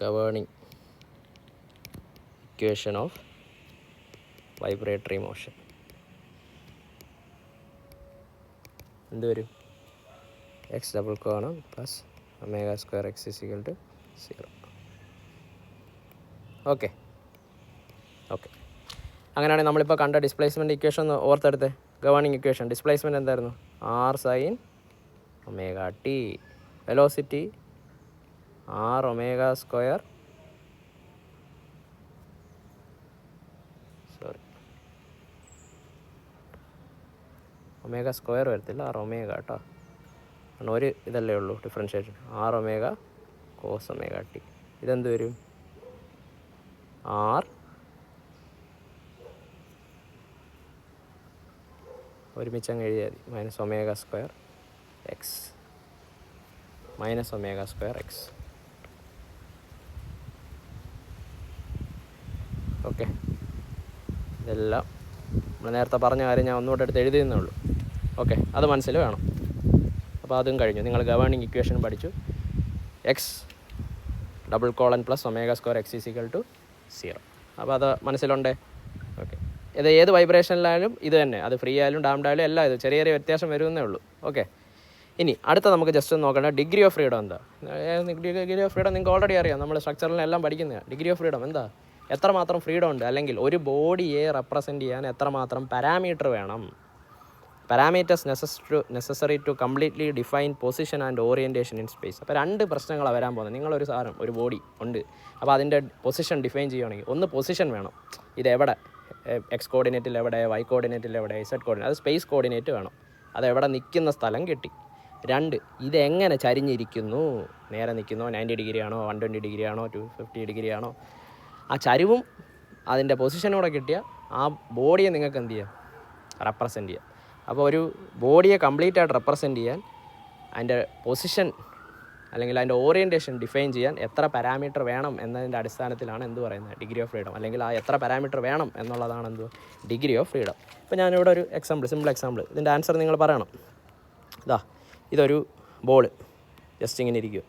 Governing equation of vibratory motion എന്ത് വരും, X double colon plus omega square X is equal to 0. Okay. അങ്ങനെയാണെങ്കിൽ നമ്മളിപ്പോൾ കണ്ട ഡിസ്പ്ലേസ്മെൻറ്റ് ഇക്വേഷൻ ഒന്ന് ഓർത്തെടുത്തേ. ഗവേണിംഗ് ഇക്വേഷൻ ഡിസ്പ്ലേസ്മെൻറ്റ് എന്തായിരുന്നു, R sine omega T. Velocity R omega square omega square വരത്തില്ല, R omega കേട്ടോ. കാരണം ഒരു ഇതല്ലേ ഉള്ളൂ ഡിഫറൻഷ്യേഷൻ. R omega cos omega T. ഇതെന്ത് വരും, ആർ ഒരുമിച്ച് അങ്ങ് എഴുതിയാൽ മതി, minus omega square X. Okay. ഇതെല്ലാം നമ്മൾ നേരത്തെ പറഞ്ഞ കാര്യം ഞാൻ ഒന്നുകൂടെ എടുത്ത് എഴുതിയെന്നേ ഉള്ളൂ. ഓക്കെ, അത് മനസ്സിൽ വേണം. അപ്പോൾ അതും കഴിഞ്ഞു. നിങ്ങൾ ഗവേണിംഗ് ഇക്വേഷൻ പഠിച്ചു. X double colon plus omega square X is equal to 0. അപ്പോൾ അത് മനസ്സിലുണ്ടേ. ഓക്കെ. ഇത് ഏത് വൈബ്രേഷനിലായാലും ഇത് തന്നെ, അത് ഫ്രീ ആയാലും ഡാംഡ് ആയാലും എല്ലാം ഇത് ചെറിയ ചെറിയ വ്യത്യാസം വരുമെന്നേ ഉള്ളൂ. ഓക്കെ. ഇനി അടുത്ത നമുക്ക് ജസ്റ്റ് ഒന്ന് നോക്കേണ്ട ഡിഗ്രി ഓഫ് ഫ്രീഡം എന്താ. ഡിഗ്രി ഓഫ് ഫ്രീഡം നിങ്ങൾക്ക് ഓൾറെഡി അറിയാം, നമ്മൾ സ്ട്രക്ചറിലെല്ലാം പഠിക്കുന്നതാണ്. ഡിഗ്രി ഓഫ് ഫ്രീഡം എന്താ, എത്രമാത്രം ഫ്രീഡം ഉണ്ട്, അല്ലെങ്കിൽ ഒരു ബോഡിയെ റെപ്രസെൻറ്റ് ചെയ്യാൻ എത്രമാത്രം പാരാമീറ്റർ വേണം. Parameters necessary to completely define position and orientation in space. അപ്പോൾ 2 പ്രശ്നങ്ങളാണ് വരാൻ പോകുന്നത്. നിങ്ങളൊരു സാധനം, ഒരു ബോഡി ഉണ്ട്, അപ്പോൾ അതിൻ്റെ പൊസിഷൻ ഡിഫൈൻ ചെയ്യുകയാണെങ്കിൽ ഒന്ന് പൊസിഷൻ വേണം. ഇതെവിടെ, എക്സ് കോർഡിനേറ്റിൽ എവിടെ, വൈ കോർഡിനേറ്റിൽ എവിടെ, ഇസഡ് കോർഡിനേറ്റ്, അത് സ്പേസ് കോർഡിനേറ്റ് വേണം. അതെവിടെ നിൽക്കുന്ന സ്ഥലം കിട്ടി. 2, ഇതെങ്ങനെ ചരിഞ്ഞിരിക്കുന്നു, നേരെ നിൽക്കുന്നോ, 90 ഡിഗ്രി ആണോ, 120 ഡിഗ്രി ആണോ, 250 ഡിഗ്രി ആണോ, ആ ചരിവും അതിൻ്റെ പൊസിഷനൂടെ കിട്ടിയാൽ ആ ബോഡിയെ നിങ്ങൾക്ക് എന്ത് ചെയ്യാം, റെപ്രസെൻറ്റ് ചെയ്യാം. അപ്പോൾ ഒരു ബോഡിയെ കംപ്ലീറ്റ് ആയിട്ട് റെപ്രസെൻറ്റ് ചെയ്യാൻ അതിൻ്റെ പൊസിഷൻ അല്ലെങ്കിൽ അതിൻ്റെ ഓറിയൻറ്റേഷൻ ഡിഫൈൻ ചെയ്യാൻ എത്ര പാരാമീറ്റർ വേണം എന്നതിൻ്റെ അടിസ്ഥാനത്തിലാണ് എന്ത് പറയുന്നത്, ഡിഗ്രി ഓഫ് ഫ്രീഡം. അല്ലെങ്കിൽ ആ എത്ര പാരാമീറ്റർ വേണം എന്നുള്ളതാണ് എന്ത്, ഡിഗ്രി ഓഫ് ഫ്രീഡം. ഇപ്പോൾ ഞാനിവിടെ ഒരു സിമ്പിൾ എക്സാമ്പിൾ, ഇതിൻ്റെ ആൻസർ നിങ്ങൾ പറയണം. ഇതൊരു ബോൾ ജസ്റ്റ് ഇങ്ങനെ ഇരിക്കും,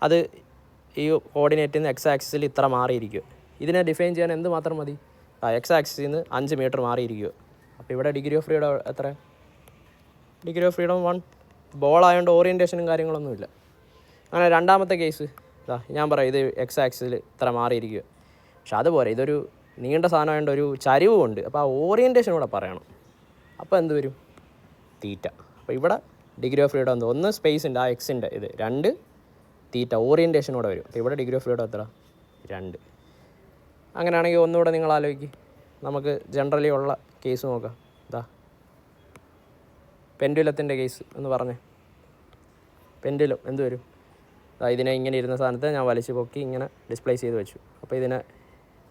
അത് ഈ കോർഡിനേറ്റിൽ നിന്ന് എക്സ് ആക്സിസിൽ ഇത്ര മാറിയിരിക്കും. ഇതിനെ ഡിഫൈൻ ചെയ്യാൻ എന്ത് മാത്രം മതി, എക്സ് ആക്സിസിൽ നിന്ന് 5 മീറ്റർ മാറിയിരിക്കുക. അപ്പോൾ ഇവിടെ ഡിഗ്രി ഓഫ് ഫ്രീഡം എത്ര, ഡിഗ്രി ഓഫ് ഫ്രീഡം 1. ബോളായതുകൊണ്ട് ഓറിയൻറ്റേഷനും കാര്യങ്ങളൊന്നുമില്ല. അങ്ങനെ രണ്ടാമത്തെ കേസ് ഞാൻ പറയാം, ഇത് എക്സ് ആക്സിസിൽ ഇത്ര മാറിയിരിക്കുക. പക്ഷെ അതുപോലെ ഇതൊരു നീണ്ട സാധനമായതുകൊണ്ട് ഒരു ചരിവുമുണ്ട്. അപ്പോൾ ആ ഓറിയൻറ്റേഷൻ കൂടെ പറയണം. അപ്പോൾ എന്ത് വരും, തീറ്റ. അപ്പോൾ ഇവിടെ ഡിഗ്രി ഓഫ് ഫ്രീഡം ഒന്ന് സ്പേസിൻ്റെ ആ എക്സിൻ്റെ ഇത് 2 തീറ്റ ഓറിയൻറ്റേഷനോടെ വരും. അപ്പോൾ ഇവിടെ ഡിഗ്രി ഓഫ് ഫ്രീഡം എത്ര, 2. അങ്ങനെയാണെങ്കിൽ ഒന്നുകൂടെ നിങ്ങൾ ആലോചിക്കും. നമുക്ക് ജനറലി ഉള്ള കേസ് നോക്കാം. പെൻഡുലത്തിൻ്റെ കേസ് എന്ന് പറഞ്ഞേ. പെൻഡുലം എന്ത് വരും, ഇതിനെ ഇങ്ങനെ ഇരുന്ന സ്ഥാനത്ത് ഞാൻ വലിച്ചു പൊക്കി ഇങ്ങനെ ഡിസ്പ്ലേസ് ചെയ്ത് വെച്ചു. അപ്പോൾ ഇതിന്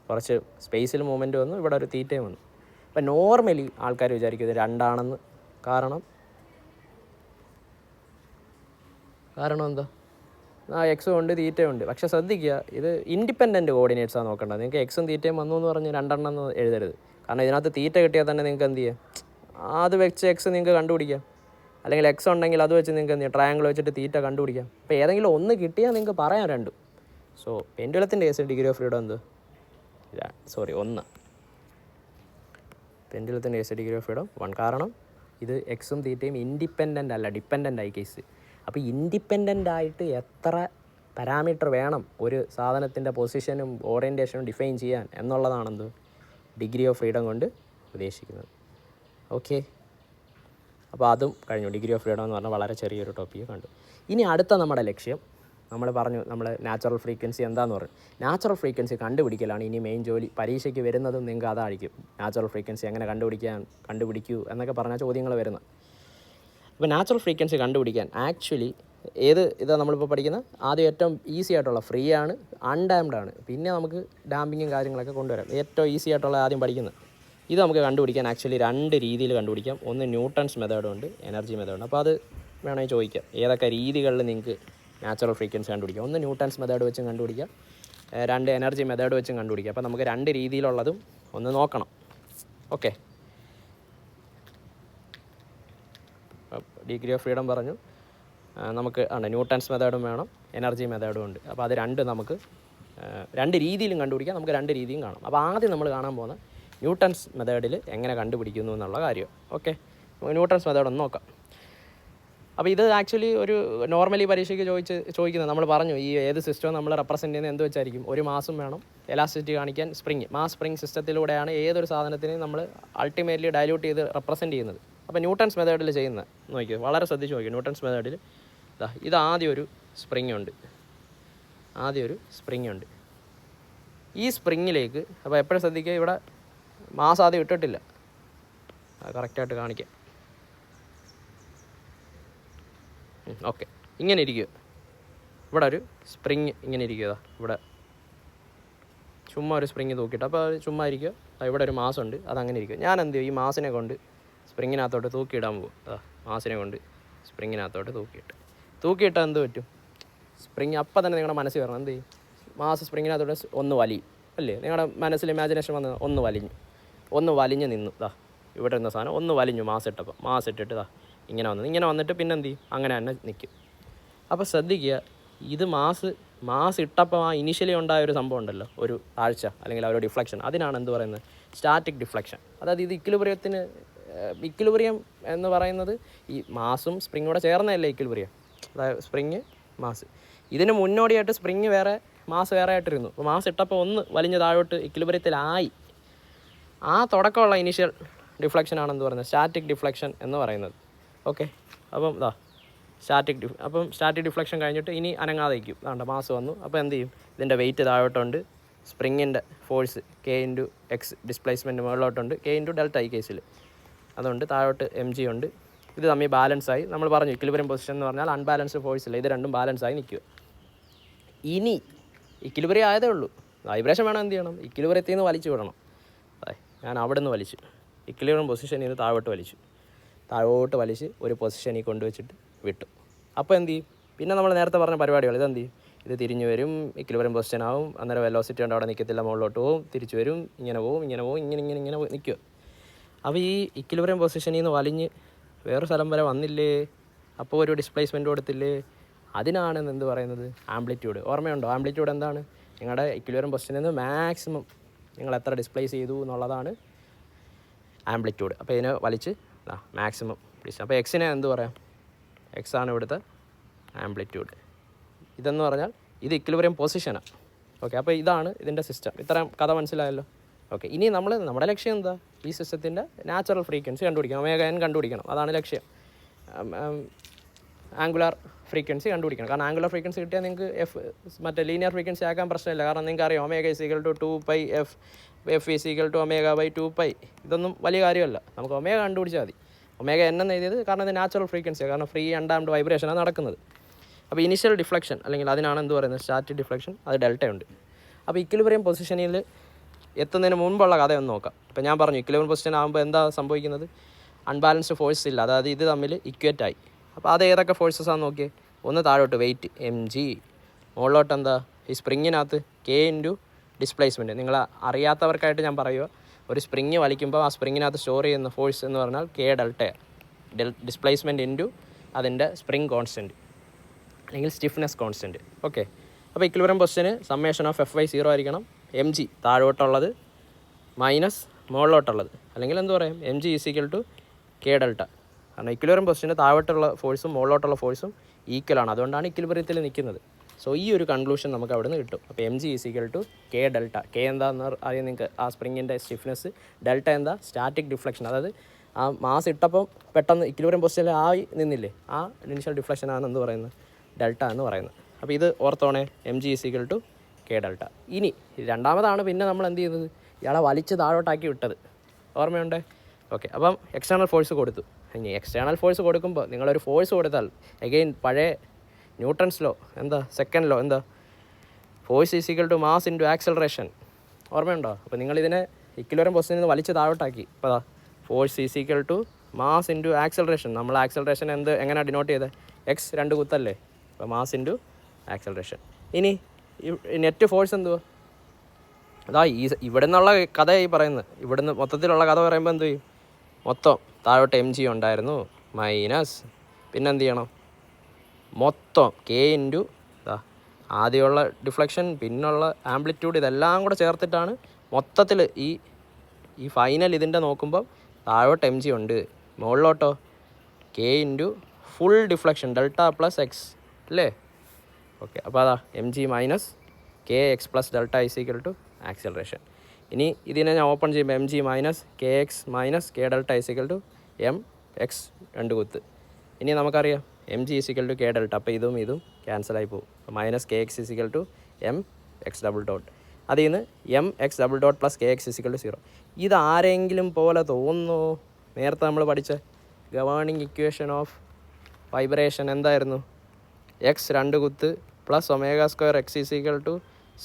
കുറച്ച് സ്പേസിൽ മൂവ്മെൻറ്റ് വന്നു, ഇവിടെ ഒരു തീറ്റയും വന്നു. അപ്പോൾ നോർമലി ആൾക്കാർ വിചാരിക്കും ഇത് 2 ആണെന്ന്. കാരണം എന്താ, എക്സും ഉണ്ട് തീറ്റയും ഉണ്ട്. പക്ഷേ ശ്രദ്ധിക്കുക, ഇത് ഇൻഡിപെൻഡൻറ്റ് കോർഡിനേറ്റ്സാണ് നോക്കേണ്ടത്. നിങ്ങൾക്ക് എക്സും തീറ്റയും വന്നു എന്ന് പറഞ്ഞ് 2 എണ്ണം എന്ന് എഴുതരുത്. കാരണം ഇതിനകത്ത് തീറ്റ കിട്ടിയാൽ തന്നെ നിങ്ങൾക്ക് എന്ത് ചെയ്യാം, അത് വെച്ച് എക്സ് നിങ്ങൾക്ക് കണ്ടുപിടിക്കാം. അല്ലെങ്കിൽ എക്സ് ഉണ്ടെങ്കിൽ അത് വെച്ച് നിങ്ങൾക്ക് എന്ത് ചെയ്യാം, ട്രയാങ്കിൾ വെച്ചിട്ട് തീറ്റ കണ്ടുപിടിക്കാം. അപ്പോൾ ഏതെങ്കിലും ഒന്ന് കിട്ടിയാൽ നിങ്ങൾക്ക് പറയാം 2. സോ പെൻഡുലത്തിൻ്റെ കേസിൽ ഡിഗ്രി ഓഫ് ഫ്രീഡം എന്ത്, 1. പെൻഡുലത്തിൻ്റെ കേസ് ഡിഗ്രി ഓഫ് ഫ്രീഡം 1. കാരണം ഇത് എക്സും തീറ്റയും ഇൻഡിപെൻഡൻ്റ് അല്ല, ഡിപ്പെൻഡൻ്റ് ആയി കേസ്. അപ്പോൾ ഇൻഡിപെൻഡൻ്റ് ആയിട്ട് എത്ര പാരാമീറ്റർ വേണം ഒരു സാധനത്തിൻ്റെ പൊസിഷനും ഓറിയൻറ്റേഷനും ഡിഫൈൻ ചെയ്യാൻ എന്നുള്ളതാണെന്ത് ഡിഗ്രി ഓഫ് ഫ്രീഡം കൊണ്ട് ഉദ്ദേശിക്കുന്നത്. ഓക്കെ, അപ്പോൾ അതും കഴിഞ്ഞു. ഡിഗ്രി ഓഫ് ഫ്രീഡം എന്ന് പറഞ്ഞാൽ വളരെ ചെറിയൊരു ടോപ്പിക്ക് കണ്ടു. ഇനി അടുത്ത നമ്മുടെ ലക്ഷ്യം, നമ്മൾ പറഞ്ഞു നമ്മൾ നാച്ചുറൽ ഫ്രീക്വൻസി എന്താണെന്ന് പറഞ്ഞു. നാച്ചുറൽ ഫ്രീക്വൻസി കണ്ടുപിടിക്കലാണ് ഇനി മെയിൻ ജോലി. പരീക്ഷയ്ക്ക് വരുന്നതും നിങ്ങൾക്ക് അതായിരിക്കും. നാച്ചുറൽ ഫ്രീക്വൻസി എങ്ങനെ കണ്ടുപിടിക്കൂ എന്നൊക്കെ പറഞ്ഞാൽ ചോദ്യങ്ങൾ വരുന്നത്. അപ്പോൾ നാച്ചുറൽ ഫ്രീക്വൻസി കണ്ടുപിടിക്കാൻ ആക്ച്വലി ഇതാണ് നമ്മളിപ്പോൾ പഠിക്കുന്നത്. ആദ്യം ഏറ്റവും ഈസി ആയിട്ടുള്ള ഫ്രീ ആണ്, അൺഡാംഡ് ആണ്. പിന്നെ നമുക്ക് ഡാമ്പിങ്ങും കാര്യങ്ങളൊക്കെ കൊണ്ടുവരാം. ഏറ്റവും ഈസി ആയിട്ടുള്ള ആദ്യം പഠിക്കുന്നത്. ഇത് നമുക്ക് കണ്ടുപിടിക്കാൻ ആക്ച്വലി 2 രീതിയിൽ കണ്ടുപിടിക്കാം. ഒന്ന് ന്യൂട്ടൺസ് മെത്തേഡും ഉണ്ട്, എനർജി മെത്തേഡും. അപ്പോൾ അത് വേണമെങ്കിൽ ചോദിക്കാം, ഏതൊക്കെ രീതികളിൽ നിങ്ങൾക്ക് നാച്ചുറൽ ഫ്രീക്വൻസി കണ്ടുപിടിക്കാം. ഒന്ന് ന്യൂട്ടൺസ് മെത്തേഡ് വെച്ചും കണ്ടുപിടിക്കാം, 2 എനർജി മെത്തേഡ് വെച്ചും കണ്ടുപിടിക്കാം. അപ്പോൾ നമുക്ക് 2 രീതിയിലുള്ളതും ഒന്ന് നോക്കണം. ഓക്കെ, ഡിഗ്രി ഓഫ് ഫ്രീഡം പറഞ്ഞു. നമുക്ക് ന്യൂട്ടൺസ് മെത്തേഡും വേണം, എനർജി മെത്തേഡും ഉണ്ട്. അപ്പോൾ അത് 2 നമുക്ക് 2 രീതിയിലും കണ്ടുപിടിക്കാം. നമുക്ക് 2 രീതിയും കാണാം. അപ്പോൾ ആദ്യം നമ്മൾ കാണാൻ പോകുന്ന ന്യൂട്ടൺസ് മെത്തേഡിൽ എങ്ങനെ കണ്ടുപിടിക്കുന്നു എന്നുള്ള കാര്യം. ഓക്കെ, നമുക്ക് ന്യൂട്ടൺസ് മെത്തേഡ് ഒന്ന് നോക്കാം. അപ്പോൾ ഇത് ആക്ച്വലി ഒരു നോർമലി പരീക്ഷയ്ക്ക് ചോദിക്കുന്നത്, നമ്മൾ പറഞ്ഞു ഈ ഏത് സിസ്റ്റം നമ്മൾ റെപ്രസെൻറ്റ് ചെയ്യുന്നത് എന്ത് വെച്ചായിരിക്കും. ഒരു മാസും വേണം, എലാസ്റ്റിസിറ്റി കാണിക്കാൻ മാസ് സ്പ്രിങ് സിസ്റ്റത്തിലൂടെയാണ് ഏതൊരു സാധനത്തിനെയും നമ്മൾ അൾട്ടിമേറ്റ്ലി ഡൈല്യൂട്ട് ചെയ്ത് റെപ്രസെൻറ്റ് ചെയ്യുന്നത്. അപ്പോൾ ന്യൂട്ടൺസ് മെത്തേഡിൽ ചെയ്യുന്നത് നോക്കിയോ, വളരെ ശ്രദ്ധിച്ച് നോക്കിയോ. ന്യൂട്ടൺസ് മെത്തേഡിൽ ഇത് ആദ്യം ഒരു സ്പ്രിങ് ഉണ്ട്. ഈ സ്പ്രിങ്ങിലേക്ക്, അപ്പോൾ എപ്പോഴും ശ്രദ്ധിക്കുക, ഇവിടെ മാസ് ആദ്യം ഇട്ടിട്ടില്ല. അത് കറക്റ്റായിട്ട് കാണിക്കാം. ഓക്കെ, ഇങ്ങനെ ഇരിക്കുക. ഇവിടെ ഒരു സ്പ്രിങ് ഇങ്ങനെ ഇരിക്കുക. ഇവിടെ ചുമ്മാ ഒരു സ്പ്രിങ് തൂക്കിയിട്ട്, അപ്പോൾ ചുമ്മാ ഇരിക്കുക. ഇവിടെ ഒരു മാസ് ഉണ്ട്, അതങ്ങനെ ഇരിക്കുക. ഞാൻ എന്ത് ചെയ്യും, ഈ മാസിനെ കൊണ്ട് സ്പ്രിങ്ങിനകത്തോട്ട് തൂക്കിയിടാൻ പോകും. മാസിനെ കൊണ്ട് സ്പ്രിങ്ങിനകത്തോട്ട് തൂക്കിയിട്ടാൽ എന്ത് പറ്റും, സ്പ്രിങ് അപ്പം തന്നെ നിങ്ങളുടെ മനസ്സിൽ വരണം. എന്ത് ചെയ്യും, മാസ് സ്പ്രിങ്ങിനകത്തോട്ട് ഒന്ന് വലിയും അല്ലേ. നിങ്ങളുടെ മനസ്സിൽ ഇമാജിനേഷൻ വന്ന് ഒന്ന് വലിഞ്ഞ് നിന്നു. ഇവിടെ ഇരുന്ന സാധനം ഒന്ന് വലിഞ്ഞു മാസ് ഇട്ടിട്ട് ഇങ്ങനെ വന്നിട്ട് പിന്നെ എന്ത് ചെയ്യും, അങ്ങനെ തന്നെ നിൽക്കും. അപ്പോൾ ശ്രദ്ധിക്കുക, ഇത് മാസ് ഇട്ടപ്പോൾ ആ ഇനിഷ്യലി ഉണ്ടായ ഒരു സംഭവം ഉണ്ടല്ലോ, ഒരു താഴ്ച അല്ലെങ്കിൽ ആ ഒരു ഡിഫ്ലക്ഷൻ, അതിനാണ് എന്ത് പറയുന്നത്, സ്റ്റാറ്റിക് ഡിഫ്ലക്ഷൻ. അതായത് ഇത് ഇക്വിലിബ്രിയം എന്ന് പറയുന്നത് ഈ മാസും സ്പ്രിങ്ങും കൂടെ ചേർന്നതല്ലേ ഇക്വിലിബ്രിയം. അതായത് സ്പ്രിങ് മാസ്, ഇതിന് മുന്നോടിയായിട്ട് സ്പ്രിങ് വേറെ മാസ് വേറെ ആയിട്ടിരുന്നു. അപ്പോൾ മാസ് ഇട്ടപ്പോൾ ഒന്ന് വലിഞ്ഞ് താഴോട്ട് ഇക്വിലിബ്രിയത്തിലായി. ആ തുടക്കമുള്ള ഇനീഷ്യൽ ഡിഫ്ലക്ഷൻ ആണെന്ന് പറയുന്നത് സ്റ്റാറ്റിക് ഡിഫ്ലക്ഷൻ എന്ന് പറയുന്നത്. ഓക്കെ, അപ്പം സ്റ്റാറ്റിക് ഡിഫ്ലക്ഷൻ കഴിഞ്ഞിട്ട് ഇനി അനങ്ങാതെ വയ്ക്കും. അതാണ്ട് മാസ് വന്നു. അപ്പോൾ എന്ത് ചെയ്യും, ഇതിൻ്റെ വെയിറ്റ് താഴോട്ടുണ്ട്, സ്പ്രിങ്ങിൻ്റെ ഫോഴ്സ് K×X ഡിസ്പ്ലേസ്മെൻറ്റ് മുകളിലോട്ടുണ്ട്, K×Δ ഈ കേസിൽ അതുകൊണ്ട് താഴോട്ട് mg ഉണ്ട്. ഇത് തമ്മിൽ ബാലൻസായി. നമ്മൾ പറഞ്ഞു ഇക്വിലിബ്രിയം പൊസിഷൻ എന്ന് പറഞ്ഞാൽ അൺബാലൻസ്ഡ് ഫോഴ്സ് ഇല്ല, ഇത് രണ്ടും ബാലൻസായി നിൽക്കുക. ഇനി ഇക്വിലിബ്രിയം ആയതേ ഉള്ളൂ, വൈബ്രേഷൻ വേണം. എന്ത് ചെയ്യണം, ഇക്വിലിബ്രിയത്തിൽ നിന്ന് വലിച്ചു വിടണം. ഞാൻ അവിടെ നിന്ന് വലിച്ചു, ഇക്വിലിബ്രിയം പൊസിഷനിൽ നിന്ന് താഴോട്ട് വലിച്ച് ഒരു പൊസിഷനിൽ കൊണ്ടുവച്ചിട്ട് വിട്ടു. അപ്പോൾ എന്ത് ചെയ്യും, പിന്നെ നമ്മൾ നേരത്തെ പറഞ്ഞ പരിപാടികൾ ഇതെന്ത് ചെയ്യും, ഇത് തിരിഞ്ഞു വരും, ഇക്വിലിബ്രിയം പൊസിഷൻ ആവും. അന്നേരം വെലോസിറ്റി കൊണ്ട് അവിടെ നിൽക്കത്തില്ല, മുകളിലോട്ട് പോവും, തിരിച്ചു വരും, ഇങ്ങനെ പോവും, ഇങ്ങനെ നിൽക്കുക. അപ്പോൾ ഈ ഇക്വിലിബ്രിയം പൊസിഷനിൽ നിന്ന് വലിഞ്ഞ് വേറെ സ്ഥലം വരെ വന്നില്ലേ, അപ്പോൾ ഒരു ഡിസ്പ്ലേസ്മെൻറ്റ് കൊടുത്തില്ലേ, അതിനാണ് എന്ത് പറയുന്നത്, ആംപ്ലിറ്റ്യൂഡ്. ഓർമ്മയുണ്ടോ, ആംപ്ലിറ്റ്യൂഡ് എന്താണ്, നിങ്ങളുടെ ഇക്വിലിബ്രിയം പൊസിഷനിൽ നിന്ന് മാക്സിമം നിങ്ങൾ എത്ര ഡിസ്പ്ലേസ് ചെയ്തു എന്നുള്ളതാണ് ആംപ്ലിറ്റ്യൂഡ്. അപ്പോൾ ഇതിനെ വലിച്ച് മാക്സിമം ഡിസ്റ്റൻസ്. അപ്പോൾ എക്സിനെ എന്ത് പറയാം, എക്സ് ആണ് ഇവിടുത്തെ ആംപ്ലിറ്റ്യൂഡ്. ഇതെന്ന് പറഞ്ഞാൽ ഇത് ഇക്വിലിബ്രിയം പൊസിഷനാണ്. ഓക്കെ, അപ്പോൾ ഇതാണ് ഇതിൻ്റെ സിസ്റ്റം. ഇത്രയും കഥ മനസ്സിലായല്ലോ. ഓക്കെ, ഇനി നമ്മുടെ ലക്ഷ്യം എന്താ, ഈ സിസ്റ്റത്തിൻ്റെ നാച്ചുറൽ ഫ്രീക്വൻസി കണ്ടുപിടിക്കണം, ω_n കണ്ടുപിടിക്കണം. അതാണ് ലക്ഷ്യം. ആംഗുലാർ ഫ്രീക്വൻസി കണ്ടുപിടിക്കണം. കാരണം ആംഗുലാർ ഫ്രീക്വൻസി കിട്ടിയാൽ നിങ്ങൾക്ക് മറ്റേ ലീനിയർ ഫ്രീക്വൻസി ആക്കാൻ പ്രശ്നമില്ല. കാരണം നിങ്ങൾക്ക് അറിയാം ω = 2π f = ω/2π. ഇതൊന്നും വലിയ കാര്യമല്ല, നമുക്ക് ω കണ്ടുപിടിച്ചാൽ മതി. ω_n എന്ന് എഴുതിയത് കാരണം ഇത് നാച്ചുറൽ ഫ്രീക്വൻസിയാണ്, കാരണം ഫ്രീ അൺഡാംഡ് വൈബ്രേഷനാണ് നടക്കുന്നത്. അപ്പോൾ ഇനിഷ്യൽ ഡിഫ്ലക്ഷൻ അല്ലെങ്കിൽ അതിനാണ് എന്ത് പറയുന്നത്, സ്റ്റാറ്റിക് ഡിഫ്ലക്ഷൻ, അത് ഡെൽറ്റയുണ്ട്. അപ്പോൾ ഇക്വിലിബ്രിയം പൊസിഷനിൽ എത്തുന്നതിന് മുൻപുള്ള കഥയൊന്ന് നോക്കാം. ഇപ്പോൾ ഞാൻ പറഞ്ഞു ഇക്വിലിബ്രിയം പൊസിഷൻ ആകുമ്പോൾ എന്താ സംഭവിക്കുന്നത്, അൺബാലൻസ്ഡ് ഫോഴ്സ് ഇല്ല, അതായത് ഇത് തമ്മിൽ ഇക്വേറ്റ് ആയി. അപ്പോൾ അത് ഏതൊക്കെ ഫോഴ്സസ് ആണെന്ന് നോക്കിയേ. ഒന്ന് താഴോട്ട് വെയിറ്റ് mg, മുകളിലോട്ട് എന്താ ഈ സ്പ്രിങ്ങിനകത്ത് K× ഡിസ്പ്ലേസ്മെൻറ്റ്. നിങ്ങൾ അറിയാത്തവർക്കായിട്ട് ഞാൻ പറയുക, ഒരു സ്പ്രിങ് വലിക്കുമ്പോൾ ആ സ്പ്രിങ്ങിനകത്ത് സ്റ്റോർ ചെയ്യുന്ന ഫോഴ്സ് എന്ന് പറഞ്ഞാൽ K∆, ഡിസ്പ്ലേസ്മെൻറ്റ് ഇൻറ്റു അതിൻ്റെ സ്പ്രിങ് കോൺസ്റ്റൻറ്റ് അല്ലെങ്കിൽ സ്റ്റിഫ്നെസ് കോൺസ്റ്റൻറ്റ്. ഓക്കെ, അപ്പോൾ ഇക്വിലിബ്രിയം പൊസിഷന് സമ്മേഷൻ ഓഫ് F/0 ആയിരിക്കണം. mg താഴോട്ടുള്ളത് മൈനസ് മുകളിലോട്ടുള്ളത്, അല്ലെങ്കിൽ എന്ത് പറയും, M G is equal to K delta. കാരണം ഇക്വിലിബ്രിയം പൊസിഷന് താഴോട്ടുള്ള ഫോഴ്സും മുകളിലോട്ടുള്ള ഫോഴ്സും ഈക്വലാണ്, അതുകൊണ്ടാണ് ഇക്വിലിബ്രിയത്തിൽ നിൽക്കുന്നത്. സോ ഈ ഒരു കൺക്ലൂഷൻ നമുക്ക് അവിടെ നിന്ന് കിട്ടും. അപ്പോൾ M G is equal to K delta. K എന്താണെന്ന് അറിയാം നിങ്ങൾക്ക്, ആ സ്പ്രിങ്ങിൻ്റെ സ്റ്റിഫ്നെസ്. ഡെൽറ്റ എന്താ, സ്റ്റാറ്റിക് ഡിഫ്ലക്ഷൻ. അതായത് ആ മാസ് ഇട്ടപ്പം പെട്ടെന്ന് ഇക്വിലിബ്രിയം പൊസിഷനിൽ ആയി നിന്നില്ലേ, ആ ഇനിഷ്യൽ ഡിഫ്ലക്ഷനാണ് എന്ത് പറയുന്നത്, ഡെൽറ്റ എന്ന് പറയുന്നത്. അപ്പോൾ ഇത് ഓർത്തോണേ, M G is equal to K delta. ഇനി രണ്ടാമതാണ് പിന്നെ നമ്മൾ എന്ത് ചെയ്തത്, ഇയാളെ വലിച്ച് താഴോട്ടാക്കി വിട്ടത്, ഓർമ്മയുണ്ടേ? ഓക്കെ, അപ്പം എക്സ്റ്റേണൽ ഫോഴ്സ് കൊടുത്തു. ഇനി എക്സ്റ്റേണൽ ഫോഴ്സ് കൊടുക്കുമ്പോൾ നിങ്ങളൊരു ഫോഴ്സ് കൊടുത്താൽ അഗെയിൻ പഴയ ന്യൂട്ടൺസ് ലോ എന്താ, സെക്കൻഡ് ലോ എന്താ, force is equal to mass into acceleration, ഓർമ്മയുണ്ടോ? അപ്പോൾ നിങ്ങളിതിനെ ഇക്വിലിബ്രിയം പൊസിഷനിൽ നിന്ന് വലിച്ച് താഴോട്ടാക്കി. ഇപ്പോൾ force is equal to mass into acceleration. നമ്മൾ ആക്സലറേഷൻ എങ്ങനെ ഡിനോട്ട് ചെയ്തത്, എക്സ് 2 കുത്തല്ലേ, അപ്പോൾ മാസ് ഇൻറ്റു ആക്സലറേഷൻ. ഇനി നെറ്റ് ഫോഴ്സ് എന്തുവാ, അതാ ഇവിടെ നിന്നുള്ള കഥ ഈ പറയുന്നത്. ഇവിടുന്ന് മൊത്തത്തിലുള്ള കഥ പറയുമ്പോൾ എന്ത് ചെയ്യും, മൊത്തം താഴോട്ട് എം ജി ഉണ്ടായിരുന്നു മൈനസ് പിന്നെന്ത് ചെയ്യണം, മൊത്തം കെ ഇൻറ്റു ആദ്യമുള്ള ഡിഫ്ലക്ഷൻ പിന്നുള്ള ആംപ്ലിറ്റ്യൂഡ് ഇതെല്ലാം കൂടെ ചേർത്തിട്ടാണ് മൊത്തത്തിൽ ഈ ഫൈനൽ ഇതിൻ്റെ നോക്കുമ്പോൾ താഴോട്ട് എം ജി ഉണ്ട്, മുകളിലോട്ടോ K into full deflection delta plus X അല്ലേ. ഓക്കെ, അപ്പോൾ അതാ M G minus K X plus delta is equal to acceleration. ഇനി ഇതിനെ ഞാൻ ഓപ്പൺ ചെയ്യുമ്പോൾ M G minus K X minus K delta is equal to M X 2 കുത്ത്. ഇനി നമുക്കറിയാം M G is equal to K delta, അപ്പോൾ ഇതും ക്യാൻസലായി പോകും. Minus K X is equal to M X double dot, അതിൽ നിന്ന് M X double dot plus K X is equal to 0. ഇതാരെങ്കിലും പോലെ തോന്നുന്നു, നേരത്തെ നമ്മൾ പഠിച്ച ഗവേണിംഗ് ഇക്വേഷൻ ഓഫ് വൈബ്രേഷൻ എന്തായിരുന്നു, എക്സ് 2 കുത്ത് plus omega square X is equal to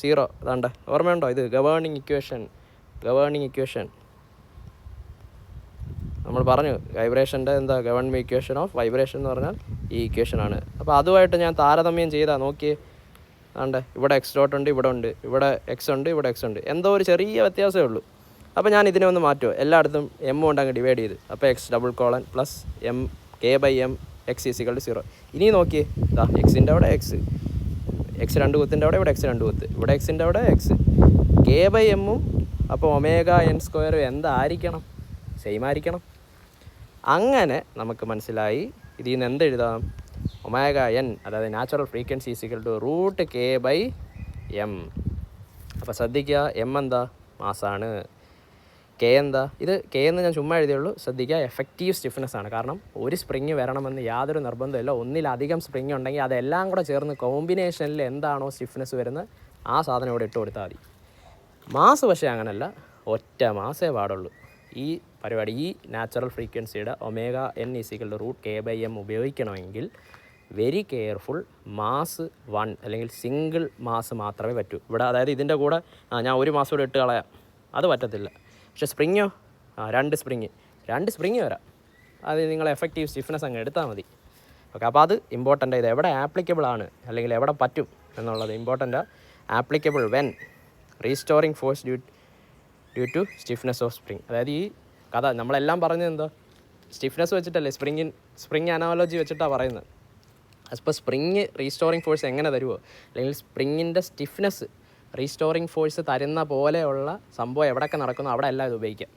0. അതാണ്ട് ഓർമ്മയുണ്ടോ, ഇത് ഗവേണിംഗ് ഇക്വേഷൻ നമ്മൾ പറഞ്ഞു. വൈബ്രേഷൻ്റെ എന്താ ഗവേണിംഗ് ഇക്വേഷൻ ഓഫ് വൈബ്രേഷൻ എന്ന് പറഞ്ഞാൽ ഈ ഇക്വേഷനാണ്. അപ്പോൾ അതുമായിട്ട് ഞാൻ താരതമ്യം ചെയ്താൽ നോക്കിയേ, ആണ്ട് ഇവിടെ എക്സ് ഡോട്ട് ഉണ്ട്, ഇവിടെ എക്സ് ഉണ്ട്, ഇവിടെ എക്സ് ഉണ്ട്, എന്തോ ഒരു ചെറിയ വ്യത്യാസമേ ഉള്ളൂ. അപ്പോൾ ഞാൻ ഇതിനെ ഒന്ന് മാറ്റുമോ, എല്ലായിടത്തും എം കൊണ്ട് അങ്ങ് ഡിവൈഡ് ചെയ്ത്, അപ്പോൾ X double colon plus M K by M X is equal to 0. ഇനി നോക്കിയേ, ഇതാ എക്സിൻ്റെ അവിടെ എക്സ് 2 കുത്തിൻ്റെ അവിടെ ഇവിടെ എക്സ് 2 കുത്ത്, ഇവിടെ എക്സിൻ്റെ അവിടെ എക്സ്, കെ ബൈ എമ്മും അപ്പോൾ ഒമേഗ എൻ സ്ക്വയറും എന്തായിരിക്കണം, സെയിം ആയിരിക്കണം. അങ്ങനെ നമുക്ക് മനസ്സിലായി ഇതിൽ നിന്ന് എന്തെഴുതാം, ഒമേഗ എൻ അതായത് natural frequency is equal to root K by M. അപ്പോൾ ശ്രദ്ധിക്കുക, എം എന്താ, മാസാണ്, കെ എന്താ, ഇത് കെ എന്ന് ഞാൻ ചുമ്മാ എഴുതിയുള്ളൂ. ശ്രദ്ധിക്കുക, എഫക്റ്റീവ് സ്റ്റിഫ്നെസ് ആണ്. കാരണം ഒരു സ്പ്രിങ് വരണമെന്ന് യാതൊരു നിർബന്ധമില്ല, ഒന്നിലധികം സ്പ്രിങ് ഉണ്ടെങ്കിൽ അതെല്ലാം കൂടെ ചേർന്ന് കോമ്പിനേഷനിൽ എന്താണോ സ്റ്റിഫ്നെസ് വരുന്നത് ആ സാധനം ഇവിടെ ഇട്ട് കൊടുത്താൽ മതി. മാസ് പക്ഷേ അങ്ങനല്ല, ഒറ്റ മാസേ പാടുള്ളൂ. ഈ പരിപാടി ഈ നാച്ചുറൽ ഫ്രീക്വൻസിയുടെ omega N is equal to root K by M ഉപയോഗിക്കണമെങ്കിൽ വെരി കെയർഫുൾ, മാസ് 1 അല്ലെങ്കിൽ സിംഗിൾ മാസ് മാത്രമേ പറ്റൂ ഇവിടെ. അതായത് ഇതിൻ്റെ കൂടെ ഞാൻ ഒരു മാസം കൂടെ ഇട്ട് കളയാം, അത് പറ്റത്തില്ല. പക്ഷേ സ്പ്രിങ്ങോ, 2 സ്പ്രിങ് വരാം, അത് നിങ്ങൾ എഫക്റ്റീവ് സ്റ്റിഫ്നെസ് അങ്ങ് എടുത്താൽ മതി. ഓക്കെ, അപ്പോൾ അത് ഇമ്പോർട്ടൻ്റ്. ഇത് എവിടെ ആപ്ലിക്കബിൾ ആണ് അല്ലെങ്കിൽ എവിടെ പറ്റും എന്നുള്ളത് important. Applicable when restoring force due to stiffness of spring. അതായത് ഈ കഥ നമ്മളെല്ലാം പറഞ്ഞത് എന്താ, സ്റ്റിഫ്നെസ് വെച്ചിട്ടല്ലേ, സ്പ്രിങ് അനാലോജി വെച്ചിട്ടാണ് പറയുന്നത്. അപ്പോൾ സ്പ്രിങ് റീസ്റ്റോറിങ് ഫോഴ്സ് എങ്ങനെ തരുമോ, അല്ലെങ്കിൽ സ്പ്രിങ്ങിൻ്റെ സ്റ്റിഫ്നെസ് റീസ്റ്റോറിങ് ഫോഴ്സ് തരുന്ന പോലെയുള്ള സംഭവം എവിടെയൊക്കെ നടക്കുന്നോ അവിടെ എല്ലാം ഇത് ഉപയോഗിക്കാം.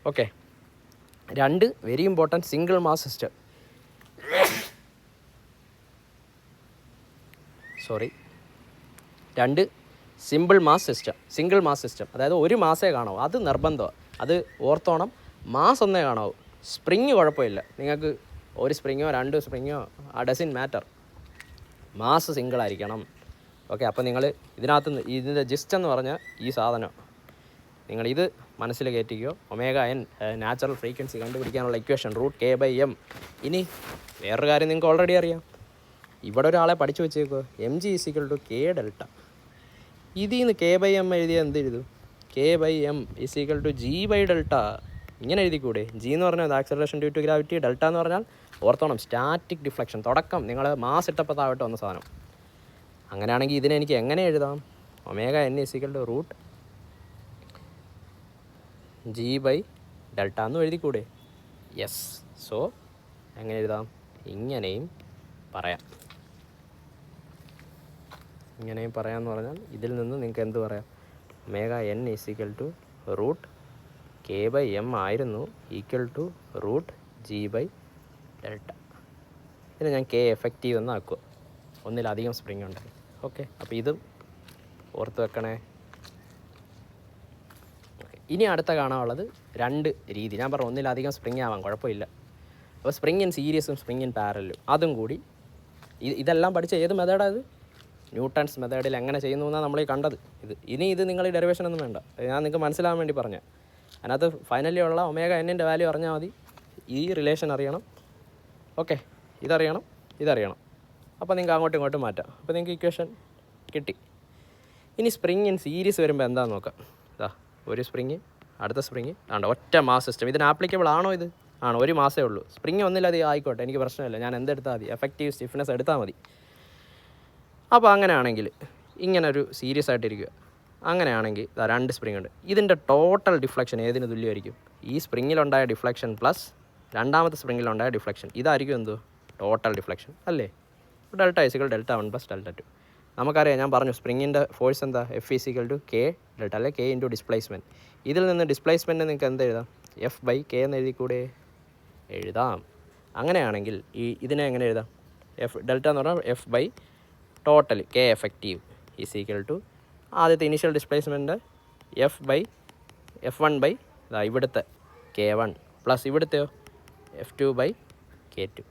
Okay, 2 very important single mass system. 2 single mass system, അതായത് ഒരു മാസേ കാണാവൂ, അത് നിർബന്ധമാണ്, അത് ഓർത്തോണം. മാസ് ഒന്നേ കാണാവൂ, സ്പ്രിങ് കുഴപ്പമില്ല, നിങ്ങൾക്ക് ഒരു സ്പ്രിങ്ങോ 2 സ്പ്രിങ്ങോ ഡസൻ മാറ്റർ, മാസ് സിംഗിളായിരിക്കണം. ഓക്കെ, അപ്പോൾ നിങ്ങൾ ഇതിൻ്റെ ജിസ്റ്റ് എന്ന് പറഞ്ഞാൽ ഈ സാധനം നിങ്ങളിത് മനസ്സിൽ കയറ്റിക്കോ. ഒമേഗ എൻ നാച്ചുറൽ ഫ്രീക്വൻസി കണ്ടുപിടിക്കാനുള്ള equation root K by M. ഇനി വേറൊരു കാര്യം നിങ്ങൾക്ക് ഓൾറെഡി അറിയാം, ഇവിടെ ഒരാളെ പഠിച്ചു വെച്ചേക്കോ, M G is equal to K delta. ഇതിൽ നിന്ന് കെ ബൈ എം എഴുതിയാൽ എന്ത് എഴുതും, K by M is equal to G by delta. ഇങ്ങനെ എഴുതിക്കൂടെ, ജി എന്ന് പറഞ്ഞാൽ acceleration due to gravity, delta എന്ന് പറഞ്ഞാൽ ഓർത്തോണം സ്റ്റാറ്റിക് ഡിഫ്ലക്ഷൻ, തുടക്കം നിങ്ങൾ മാസ് ഇട്ടപ്പോൾ താഴോട്ട് വന്ന സാധനം. അങ്ങനെയാണെങ്കിൽ ഇതിനെ എനിക്ക് എങ്ങനെ എഴുതാം, omega N is equal to root G by delta എന്ന് എഴുതിക്കൂടെ. യെസ്, സോ എങ്ങനെ എഴുതാം, ഇങ്ങനെയും പറയാമെന്ന് പറഞ്ഞാൽ ഇതിൽ നിന്ന് നിങ്ങൾക്ക് എന്ത് പറയാം, omega N is equal to root K by M ആയിരുന്നു equal to root G by delta. ഇതിന് ഞാൻ കെ എഫക്റ്റീവ് എന്ന് ആക്കുക, ഒന്നിലധികം സ്പ്രിങ് ഉണ്ട്. ഓക്കെ, അപ്പോൾ ഇതും ഓർത്ത് വെക്കണേ. ഇനി അടുത്ത കാണാനുള്ളത് 2 രീതി. ഞാൻ പറഞ്ഞു ഒന്നിലധികം സ്പ്രിങ് ആവാം, കുഴപ്പമില്ല. അപ്പോൾ സ്പ്രിങ് ഇൻ സീരീസും സ്പ്രിങ് ഇൻ പാരലും അതും കൂടി ഇതെല്ലാം പഠിച്ച ഏത് മെത്തേഡാണ് ഇത്? ന്യൂട്ടൺസ് മെത്തേഡിൽ എങ്ങനെ ചെയ്യുന്നു എന്നാണ് നമ്മൾ ഈ കണ്ടത്. ഇത് നിങ്ങൾ ഈ ഡെറിവേഷൻ ഒന്നും വേണ്ട, ഞാൻ നിങ്ങൾക്ക് മനസ്സിലാവാൻ വേണ്ടി പറഞ്ഞത്. അതിനകത്ത് ഫൈനലി ഉള്ള ഒമേഗ എന്നിൻ്റെ വാല്യൂ അറിഞ്ഞാൽ മതി. ഈ റിലേഷൻ അറിയണം. ഓക്കെ, ഇതറിയണം. അപ്പോൾ നിങ്ങൾക്ക് അങ്ങോട്ടും ഇങ്ങോട്ടും മാറ്റാം. അപ്പോൾ നിങ്ങൾക്ക് ഇക്വേഷൻ കിട്ടി. ഇനി സ്പ്രിങ് ഇൻ സീരീസ് വരുമ്പോൾ എന്താണെന്ന് നോക്കാം. ഇതാ ഒരു സ്പ്രിങ്, അടുത്ത സ്പ്രിങ്, ആണ്ട് ഒറ്റ മാസ് സിസ്റ്റം. ഇതിന് ആപ്ലിക്കബിൾ ആണോ? ഇത് ആണ്, ഒരു മാസമേ ഉള്ളൂ. സ്പ്രിങ് ഒന്നിലധികം ആയിക്കോട്ടെ, എനിക്ക് പ്രശ്നമില്ല. ഞാൻ എന്തെടുത്താൽ മതി? എഫക്റ്റീവ് സ്റ്റിഫ്നെസ് എടുത്താൽ മതി. അപ്പോൾ അങ്ങനെയാണെങ്കിൽ ഇങ്ങനൊരു സീരീസ് ആയിട്ടിരിക്കുക. അങ്ങനെയാണെങ്കിൽ 2 സ്പ്രിങ് ഉണ്ട്. ഇതിൻ്റെ ടോട്ടൽ ഡിഫ്ലക്ഷൻ ഏതിന് തുല്യമായിരിക്കും? ഈ സ്പ്രിങ്ങിലുണ്ടായ ഡിഫ്ലക്ഷൻ പ്ലസ് രണ്ടാമത്തെ സ്പ്രിങ്ങിലുണ്ടായ ഡിഫ്ലക്ഷൻ. ഇതായിരിക്കും എന്തോ ടോട്ടൽ ഡിഫ്ലക്ഷൻ അല്ലേ? Delta is equal delta 1 plus delta 2. നമുക്കറിയാം, ഞാൻ പറഞ്ഞു സ്പ്രിങ്ങിൻ്റെ ഫോഴ്സ് എന്താ? F is equal to K delta, അല്ലെ കെ ഇൻറ്റു ഡിസ്പ്ലേസ്മെൻറ്റ്. ഇതിൽ നിന്ന് ഡിസ്പ്ലേസ്മെൻറ്റ് നിങ്ങൾക്ക് എന്ത് എഴുതാം? എഫ് ബൈ കെ എന്ന് എഴുതിക്കൂടെ? എഴുതാം. അങ്ങനെയാണെങ്കിൽ ഇതിനെ എങ്ങനെ എഴുതാം? എഫ് ഡെൽറ്റ എന്ന് പറഞ്ഞാൽ F by total K effective is equal to ആദ്യത്തെ ഇനീഷ്യൽ ഡിസ്പ്ലേസ്മെൻറ്റ് F1 ബൈ ഇവിടുത്തെ K1 plus ഇവിടുത്തെയോ F2 by K2.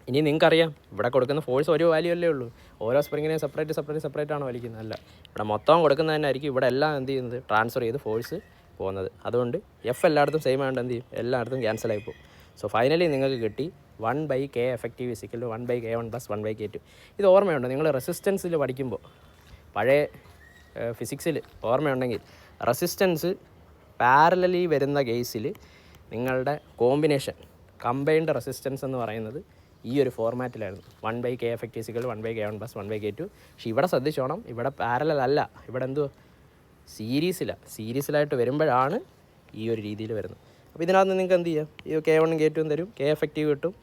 ഇനി നിങ്ങൾക്കറിയാം, ഇവിടെ കൊടുക്കുന്ന ഫോഴ്സ് ഒരു വാല്യൂ അല്ലേ ഉള്ളൂ. ഓരോ സ്പ്രിങ്ങിനെയും സെപ്പറേറ്റ് ആണോ വലിക്കുന്നത്? അല്ല, ഇവിടെ മൊത്തം കൊടുക്കുന്നത് തന്നെ ആയിരിക്കും. ഇവിടെ എല്ലാം എന്ത് ചെയ്യുന്നത്? ട്രാൻസ്ഫർ ചെയ്ത് ഫോഴ്സ് പോകുന്നത്. അതുകൊണ്ട് എഫ് എല്ലായിടത്തും സെയിം ആയതുകൊണ്ട് എന്ത് ചെയ്യും? എല്ലായിടത്തും ക്യാൻസൽ ആയി പോകും. സോ ഫൈനലി നിങ്ങൾക്ക് കിട്ടി 1 by K effective is equal to 1 by K1 plus 1 by K2. ഇത് ഓർമ്മയുണ്ട്, നിങ്ങൾ റെസിസ്റ്റൻസിൽ പഠിക്കുമ്പോൾ പഴയ ഫിസിക്സിൽ ഓർമ്മയുണ്ടെങ്കിൽ റെസിസ്റ്റൻസ് പാരലലി വരുന്ന കേസിൽ നിങ്ങളുടെ കോമ്പിനേഷൻ കമ്പൈൻഡ് റെസിസ്റ്റൻസ് എന്ന് പറയുന്നത് ഈ ഒരു ഫോർമാറ്റിലായിരുന്നു. 1 by K effective is equal 1 by K1 plus 1 by K2. പക്ഷേ ഇവിടെ ശ്രദ്ധിച്ചോണം, ഇവിടെ പാരലൽ അല്ല, ഇവിടെ എന്തോ സീരീസിലായിട്ട് വരുമ്പോഴാണ് ഈ ഒരു രീതിയിൽ വരുന്നത്. അപ്പോൾ ഇതിനകത്ത് നിങ്ങൾക്ക് എന്ത് ചെയ്യാം? ഈ K1 K2 തരും, കെ എഫക്റ്റീവ് കിട്ടും.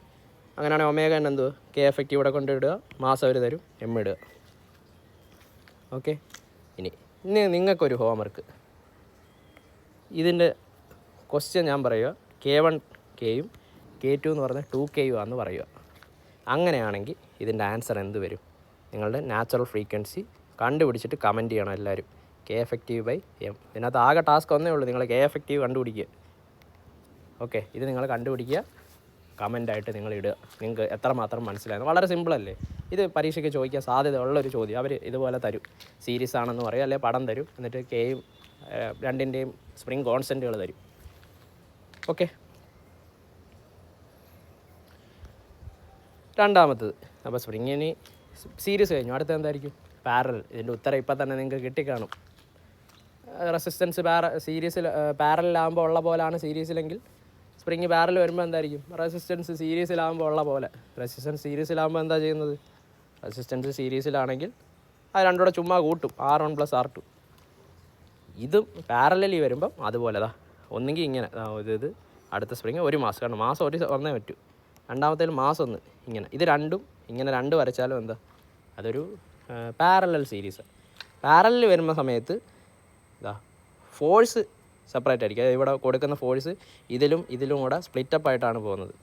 അങ്ങനെയാണെങ്കിൽ ഒമേഗ തന്നെ എന്തോ കെ എഫക്റ്റീവ് ഇവിടെ കൊണ്ടിടുക, മാസം അവർ തരും, എം ഇടുക. ഓക്കെ, ഇനി നിങ്ങൾക്കൊരു ഹോംവർക്ക്. ഇതിൻ്റെ ക്വസ്റ്റ്യൻ ഞാൻ പറയുക, K1 കെയും K2 എന്ന് പറഞ്ഞാൽ 2K ആണെന്ന് പറയുക. അങ്ങനെയാണെങ്കിൽ ഇതിൻ്റെ ആൻസർ എന്ത് വരും? നിങ്ങളുടെ നാച്ചുറൽ ഫ്രീക്വൻസി കണ്ടുപിടിച്ചിട്ട് കമൻറ്റ് ചെയ്യണം എല്ലാവരും. K effective by M. ഇതിനകത്ത് ആകെ ടാസ്ക് ഒന്നേ ഉള്ളൂ, നിങ്ങൾ കെ എഫക്റ്റീവ് കണ്ടുപിടിക്കുക. ഓക്കെ, ഇത് നിങ്ങൾ കണ്ടുപിടിക്കുക, കമൻ്റായിട്ട് നിങ്ങൾ ഇടുക. നിങ്ങൾക്ക് എത്രമാത്രം മനസ്സിലായിരുന്നു? വളരെ സിമ്പിളല്ലേ? ഇത് പരീക്ഷയ്ക്ക് ചോദിക്കാൻ സാധ്യത ഉള്ളൊരു ചോദ്യം. അവർ ഇതുപോലെ തരും, സീരീസ് ആണെന്ന് പറയും, അല്ലെങ്കിൽ പടം തരും, എന്നിട്ട് കെയും രണ്ടിൻ്റെയും സ്പ്രിങ് കോൺസ്റ്റൻറ്റുകൾ തരും. ഓക്കെ, രണ്ടാമത്തത്. അപ്പോൾ സ്പ്രിങ്ങിന് സീരീസ് കഴിഞ്ഞു, അടുത്ത എന്തായിരിക്കും? പാരലൽ. ഇതിൻ്റെ ഉത്തരം ഇപ്പം തന്നെ നിങ്ങൾക്ക് കിട്ടിക്കാണും. റെസിസ്റ്റൻസ് സീരീസിൽ പാരലാകുമ്പോൾ ഉള്ള പോലെയാണ് സീരീസിലെങ്കിൽ, സ്പ്രിങ് പാരൽ വരുമ്പോൾ എന്തായിരിക്കും? റെസിസ്റ്റൻസ് സീരീസിലാകുമ്പോൾ ഉള്ള പോലെ. റെസിസ്റ്റൻസ് സീരീസിലാകുമ്പോൾ എന്താ ചെയ്യുന്നത്? റെസിസ്റ്റൻസ് സീരീസിലാണെങ്കിൽ അത് രണ്ടുകൂടെ ചുമ്മാ കൂട്ടും, R1 പ്ലസ് R2. ഇതും പാരലലി വരുമ്പം അതുപോലെ ഒന്നെങ്കിൽ ഇങ്ങനെ ഇത് അടുത്ത സ്പ്രിങ് ഒരു മാസം, കാരണം മാസം ഒന്നേ പറ്റൂ. രണ്ടാമത്തേൽ മാസം ഒന്ന് ഇങ്ങനെ. ഇത് രണ്ടും ഇങ്ങനെ 2 വരച്ചാലും എന്താ? അതൊരു പാരലൽ സീരീസ്. പാരലൽ വരുന്ന സമയത്ത് ഫോഴ്സ് സെപ്പറേറ്റ് ആയിരിക്കും. അതായത് ഇവിടെ കൊടുക്കുന്ന ഫോഴ്സ് ഇതിലും കൂടെ സ്പ്ലിറ്റപ്പ് ആയിട്ടാണ് പോകുന്നത്.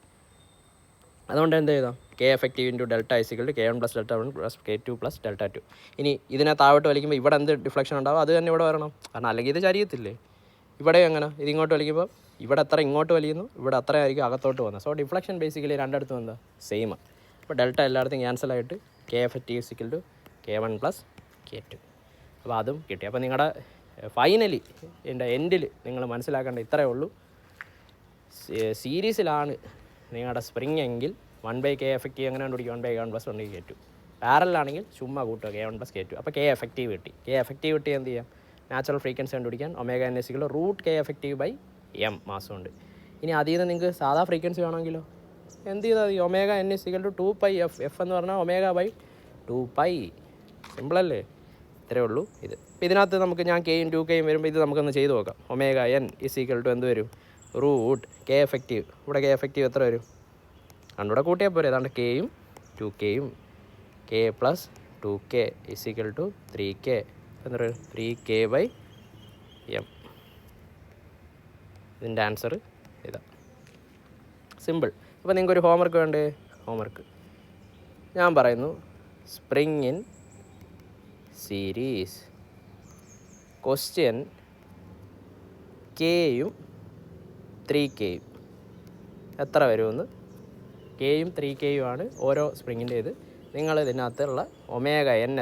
അതുകൊണ്ട് എന്ത് ചെയ്താൽ K effective into delta is equal to K1 plus delta 1 plus K2 plus delta 2. ഇനി ഇതിനെ താഴോട്ട് വലിക്കുമ്പോൾ ഇവിടെ എന്ത് ഡിഫ്ലക്ഷൻ ഉണ്ടാവും? അത് തന്നെ ഇവിടെ വരണം, കാരണം അല്ലെങ്കിൽ ഇത് ചരിയത്തില്ലേ? ഇവിടെ എങ്ങനെ? ഇതിങ്ങോട്ട് വലിക്കുമ്പോൾ ഇവിടെ അത്ര ഇങ്ങോട്ട് വലിക്കുന്നു, ഇവിടെ അത്ര ആയിരിക്കും അകത്തോട്ട് പോകുന്നത്. സോ ഡിഫ്ലക്ഷൻ ബേസിക്കലി രണ്ടിടത്തും എന്താ? സെയിം. അപ്പോൾ ഡെൽറ്റ എല്ലായിടത്തും ക്യാൻസലായിട്ട് K effective is equal to K1 plus K2. അപ്പോൾ അതും കിട്ടി. അപ്പോൾ നിങ്ങളുടെ ഫൈനലി എൻ്റെ എൻഡിൽ നിങ്ങൾ മനസ്സിലാക്കേണ്ട ഇത്രയേ ഉള്ളൂ. സീരീസിലാണ് നിങ്ങളുടെ സ്പ്രിങ് എങ്കിൽ 1 ബൈ കെ എഫക്റ്റീവ് എങ്ങനെ കണ്ടുപിടിക്കും? 1 by K1 plus 1 by K2. പാരലാണെങ്കിൽ ചുമ്മാ കൂട്ടുക, K1 പ്ലസ് K2. അപ്പോൾ കെ എഫക്റ്റീവ് കിട്ടി. കെ എഫക്റ്റീവ് കിട്ടി എന്ത് ചെയ്യാം? നാച്ചുറൽ ഫ്രീക്വൻസി കണ്ടുപിടിക്കാൻ omega N is equal root K effective by M മാസമുണ്ട്. ഇനി അതിൽ നിന്ന് നിങ്ങൾക്ക് സാധാ ഫ്രീക്വൻസി വേണമെങ്കിലോ എന്ത് ചെയ്താൽ മതി? Omega N is equal to 2π F. F എന്ന് പറഞ്ഞാൽ ഒമേഗ ബൈ 2π. സിമ്പിളല്ലേ? ഇത്രയേ ഉള്ളൂ ഇത്. അപ്പോൾ ഇതിനകത്ത് നമുക്ക് ഞാൻ കെയും 2Kയും വരുമ്പോൾ ഇത് നമുക്കൊന്ന് ചെയ്ത് നോക്കാം. ഒമേഗ എൻ ഇസിക്കൽ ടു എന്ത് വരും? Root K effective. ഇവിടെ കെ എഫക്റ്റീവ് എത്ര വരും? രണ്ടുകൂടെ കൂട്ടിയാൽ പോരെ. ഏതാണ്ട് കെയും 2Kയും K plus 2K is equal to 3K. എന്താ പറയുക? 3K by M. ഇതിൻ്റെ ആൻസർ ഇതാ. സിമ്പിൾ. അപ്പോൾ നിങ്ങൾക്കൊരു ഹോംവർക്ക് വേണ്ടേ? ഹോംവർക്ക് ഞാൻ പറയുന്നു. Spring in series. ക്വസ്റ്റ്യൻ കെയും 3Kയും എത്ര വരുമെന്ന്. കെയും 3Kയും ആണ് ഓരോ സ്പ്രിങ്ങിൻ്റെ ഇത്. നിങ്ങൾ ഇതിനകത്തുള്ള ωn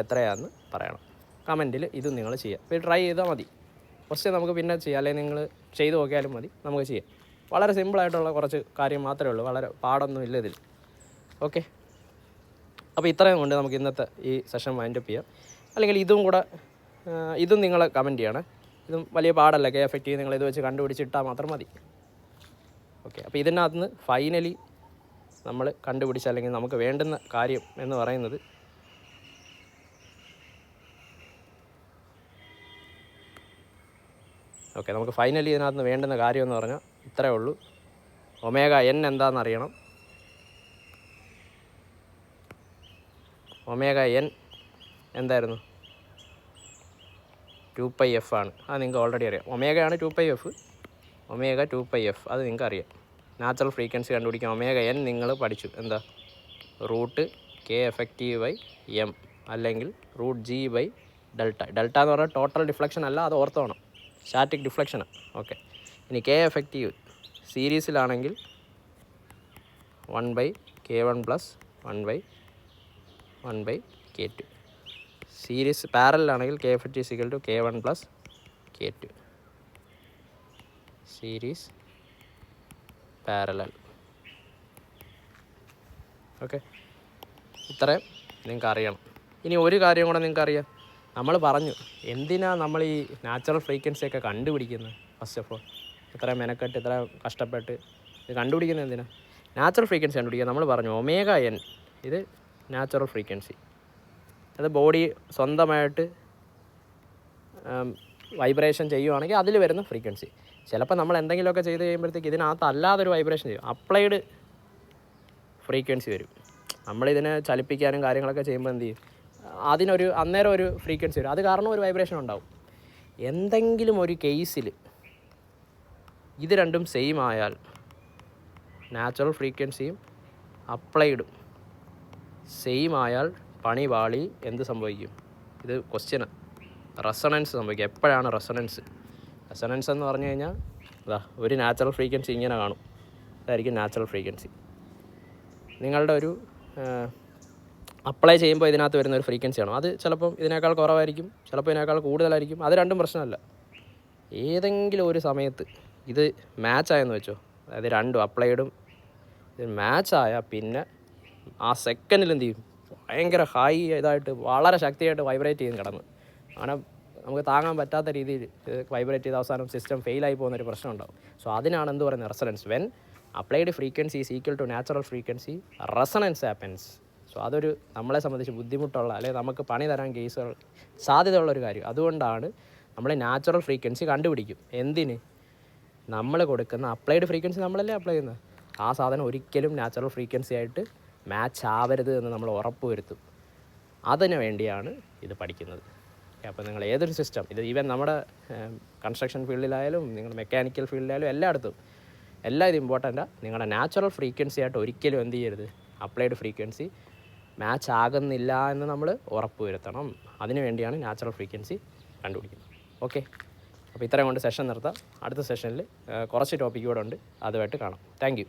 എത്രയാണെന്ന് പറയണം. കമൻറ്റിൽ ഇതും നിങ്ങൾ ചെയ്യുക. അപ്പോൾ ട്രൈ ചെയ്താൽ മതി. ക്വസ്റ്റ്യൻ നമുക്ക് പിന്നെ ചെയ്യാം, അല്ലെങ്കിൽ നിങ്ങൾ ചെയ്ത് നോക്കിയാലും മതി, നമുക്ക് ചെയ്യാം. വളരെ സിമ്പിളായിട്ടുള്ള കുറച്ച് കാര്യം മാത്രമേ ഉള്ളൂ, വളരെ പാടൊന്നും ഇല്ല ഇതിൽ. ഓക്കെ, അപ്പോൾ ഇത്രയും കൊണ്ട് നമുക്ക് ഇന്നത്തെ ഈ സെഷൻ വൈൻഡപ്പ് ചെയ്യാം. അല്ലെങ്കിൽ ഇതും നിങ്ങൾ കമൻറ്റ് ചെയ്യണം. ഇതും വലിയ പാടല്ല. KFT നിങ്ങൾ ഇത് വെച്ച് കണ്ടുപിടിച്ചിട്ടാൽ മാത്രം മതി. ഓക്കെ, അപ്പോൾ ഇതിനകത്ത് നിന്ന് ഫൈനലി നമ്മൾ കണ്ടുപിടിച്ച, അല്ലെങ്കിൽ നമുക്ക് വേണ്ടുന്ന കാര്യം എന്ന് പറയുന്നത് നമുക്ക് ഫൈനലി ഇതിനകത്ത് നിന്ന് വേണ്ടുന്ന കാര്യം എന്ന് പറഞ്ഞാൽ ഇത്രയേ ഉള്ളൂ. ωn എന്താണെന്ന് അറിയണം. ωn എന്തായിരുന്നു? 2πf ആണ്. അത് നിങ്ങൾക്ക് ഓൾറെഡി അറിയാം. ആണ് 2πf, ω 2πf, അത് നിങ്ങൾക്ക് അറിയാം. നാച്ചുറൽ ഫ്രീക്വൻസി കണ്ടുപിടിക്കാൻ ωn നിങ്ങൾ പഠിച്ചു. എന്താ? √K⁻m അല്ലെങ്കിൽ √G/Δ. ഡെൽറ്റ എന്ന് പറഞ്ഞാൽ ടോട്ടൽ ഡിഫ്ലക്ഷൻ അല്ല, അത് ഓർത്തോണം. സ്റ്റാറ്റിക് ഡിഫ്ലക്ഷനാണ്. ഓക്കെ, ഇനി K⁻, സീരീസിലാണെങ്കിൽ 1/K1 + 1/K2. സീരീസ് പാരലാണെങ്കിൽ K⁻ K1 + K2. Series parallel. Okay, ഇത്രയും നിങ്ങൾക്ക് അറിയണം. ഇനി ഒരു കാര്യം കൂടെ നിങ്ങൾക്ക് അറിയാം. നമ്മൾ പറഞ്ഞു എന്തിനാണ് നമ്മൾ ഈ നാച്ചുറൽ ഫ്രീക്വൻസിയൊക്കെ കണ്ടുപിടിക്കുന്നത്. ഫസ്റ്റ് ഓഫ് ഓൾ ഇത്രയും മെനക്കെട്ട് ഇത്രയും കഷ്ടപ്പെട്ട് ഇത് കണ്ടുപിടിക്കുന്നത് എന്തിനാണ്? നാച്ചുറൽ ഫ്രീക്വൻസി കണ്ടുപിടിക്കുക. നമ്മൾ പറഞ്ഞു ωn ഇത് നാച്ചുറൽ ഫ്രീക്വൻസി. അത് ബോഡി സ്വന്തമായിട്ട് വൈബ്രേഷൻ ചെയ്യുവാണെങ്കിൽ അതിൽ വരുന്ന ഫ്രീക്വൻസി. ചിലപ്പോൾ നമ്മൾ എന്തെങ്കിലുമൊക്കെ ചെയ്ത് കഴിയുമ്പോഴത്തേക്ക് ഇതിനകത്ത് അല്ലാതൊരു വൈബ്രേഷൻ ചെയ്യും, അപ്ലൈഡ് ഫ്രീക്വൻസി വരും. നമ്മളിതിനെ ചലിപ്പിക്കാനും കാര്യങ്ങളൊക്കെ ചെയ്യുമ്പോൾ എന്ത് ചെയ്യും? അന്നേരം ഒരു ഫ്രീക്വൻസി വരും. അത് കാരണം ഒരു വൈബ്രേഷൻ ഉണ്ടാവും. എന്തെങ്കിലും ഒരു കേസിൽ ഇത് രണ്ടും സെയിം ആയാൽ, നാച്ചുറൽ ഫ്രീക്വൻസിയും അപ്ലൈഡും സെയിം ആയാൽ പണി പാളി. എന്ത് സംഭവിക്കും? ഇത് ക്വസ്റ്റ്യന് റെസൊണൻസ് സംഭവിക്കും. എപ്പോഴാണ് റെസൊണൻസ് എന്ന് പറഞ്ഞു കഴിഞ്ഞാൽ ഒരു നാച്ചുറൽ ഫ്രീക്വൻസി ഇങ്ങനെ കാണും. ഇതായിരിക്കും നാച്ചുറൽ ഫ്രീക്വൻസി. നിങ്ങളുടെ ഒരു അപ്ലൈ ചെയ്യുമ്പോൾ ഇതിനകത്ത് വരുന്ന ഒരു ഫ്രീക്വൻസിയാണ്. അത് ചിലപ്പം ഇതിനേക്കാൾ കുറവായിരിക്കും, ചിലപ്പോൾ ഇതിനേക്കാൾ കൂടുതലായിരിക്കും. അത് രണ്ടും പ്രശ്നമല്ല. ഏതെങ്കിലും ഒരു സമയത്ത് ഇത് മാച്ചായെന്ന് വെച്ചോ, അതായത് രണ്ടും അപ്ലൈഡും ഇത് മാച്ചായാൽ പിന്നെ ആ സെക്കൻഡിൽ എന്ത് ചെയ്യും? ഭയങ്കര ഹൈ ഇതായിട്ട് വളരെ ശക്തിയായിട്ട് വൈബ്രേറ്റ് ചെയ്യും കിടന്ന്. അങ്ങനെ നമുക്ക് താങ്ങാൻ പറ്റാത്ത രീതിയിൽ വൈബ്രേറ്റ് ചെയ്ത് അവസാനം സിസ്റ്റം ഫെയിലായി പോകുന്നൊരു പ്രശ്നം ഉണ്ടാവും. സോ അതിനാണ് എന്ത് പറയുന്നത്? Resonance. When applied frequency is equal to natural frequency, resonance happens. So അതൊരു നമ്മളെ സംബന്ധിച്ച് ബുദ്ധിമുട്ടുള്ള, അല്ലെങ്കിൽ നമുക്ക് പണി തരാൻ കേസുകൾ സാധ്യതയുള്ളൊരു കാര്യം. അതുകൊണ്ടാണ് നമ്മൾ നാച്ചുറൽ ഫ്രീക്വൻസി കണ്ടുപിടിക്കും. എന്തിന്? നമ്മൾ കൊടുക്കുന്ന അപ്ലൈഡ് ഫ്രീക്വൻസി നമ്മളല്ലേ അപ്ലൈ ചെയ്യുന്നത്. ആ സാധനം ഒരിക്കലും നാച്ചുറൽ ഫ്രീക്വൻസി ആയിട്ട് മാച്ച് ആവരുത് എന്ന് നമ്മൾ ഉറപ്പ് വരുത്തും. അതിനു വേണ്ടിയാണ് ഇത് പഠിക്കുന്നത്. അപ്പോൾ നിങ്ങൾ ഏതൊരു സിസ്റ്റം, ഇത് ഈവൻ നമ്മുടെ കൺസ്ട്രക്ഷൻ ഫീൽഡിലായാലും നിങ്ങളുടെ മെക്കാനിക്കൽ ഫീൽഡിലായാലും എല്ലായിടത്തും എല്ലാം ഇത് ഇമ്പോർട്ടൻ്റാണ്. നിങ്ങളുടെ നാച്ചുറൽ ഫ്രീക്വൻസി ആയിട്ട് ഒരിക്കലും എന്ത് ചെയ്യരുത്? അപ്ലൈഡ് ഫ്രീക്വൻസി മാച്ച് ആകുന്നില്ല എന്ന് നമ്മൾ ഉറപ്പ് വരുത്തണം. അതിനു വേണ്ടിയാണ് നാച്ചുറൽ ഫ്രീക്വൻസി കണ്ടുപിടിക്കുന്നത്. ഓക്കെ, അപ്പോൾ ഇത്രയും കൊണ്ട് സെഷൻ നിർത്താം. അടുത്ത സെഷനിൽ കുറച്ച് ടോപ്പിക്ക് കൂടെ ഉണ്ട്, അതുമായിട്ട് കാണാം. Thank you.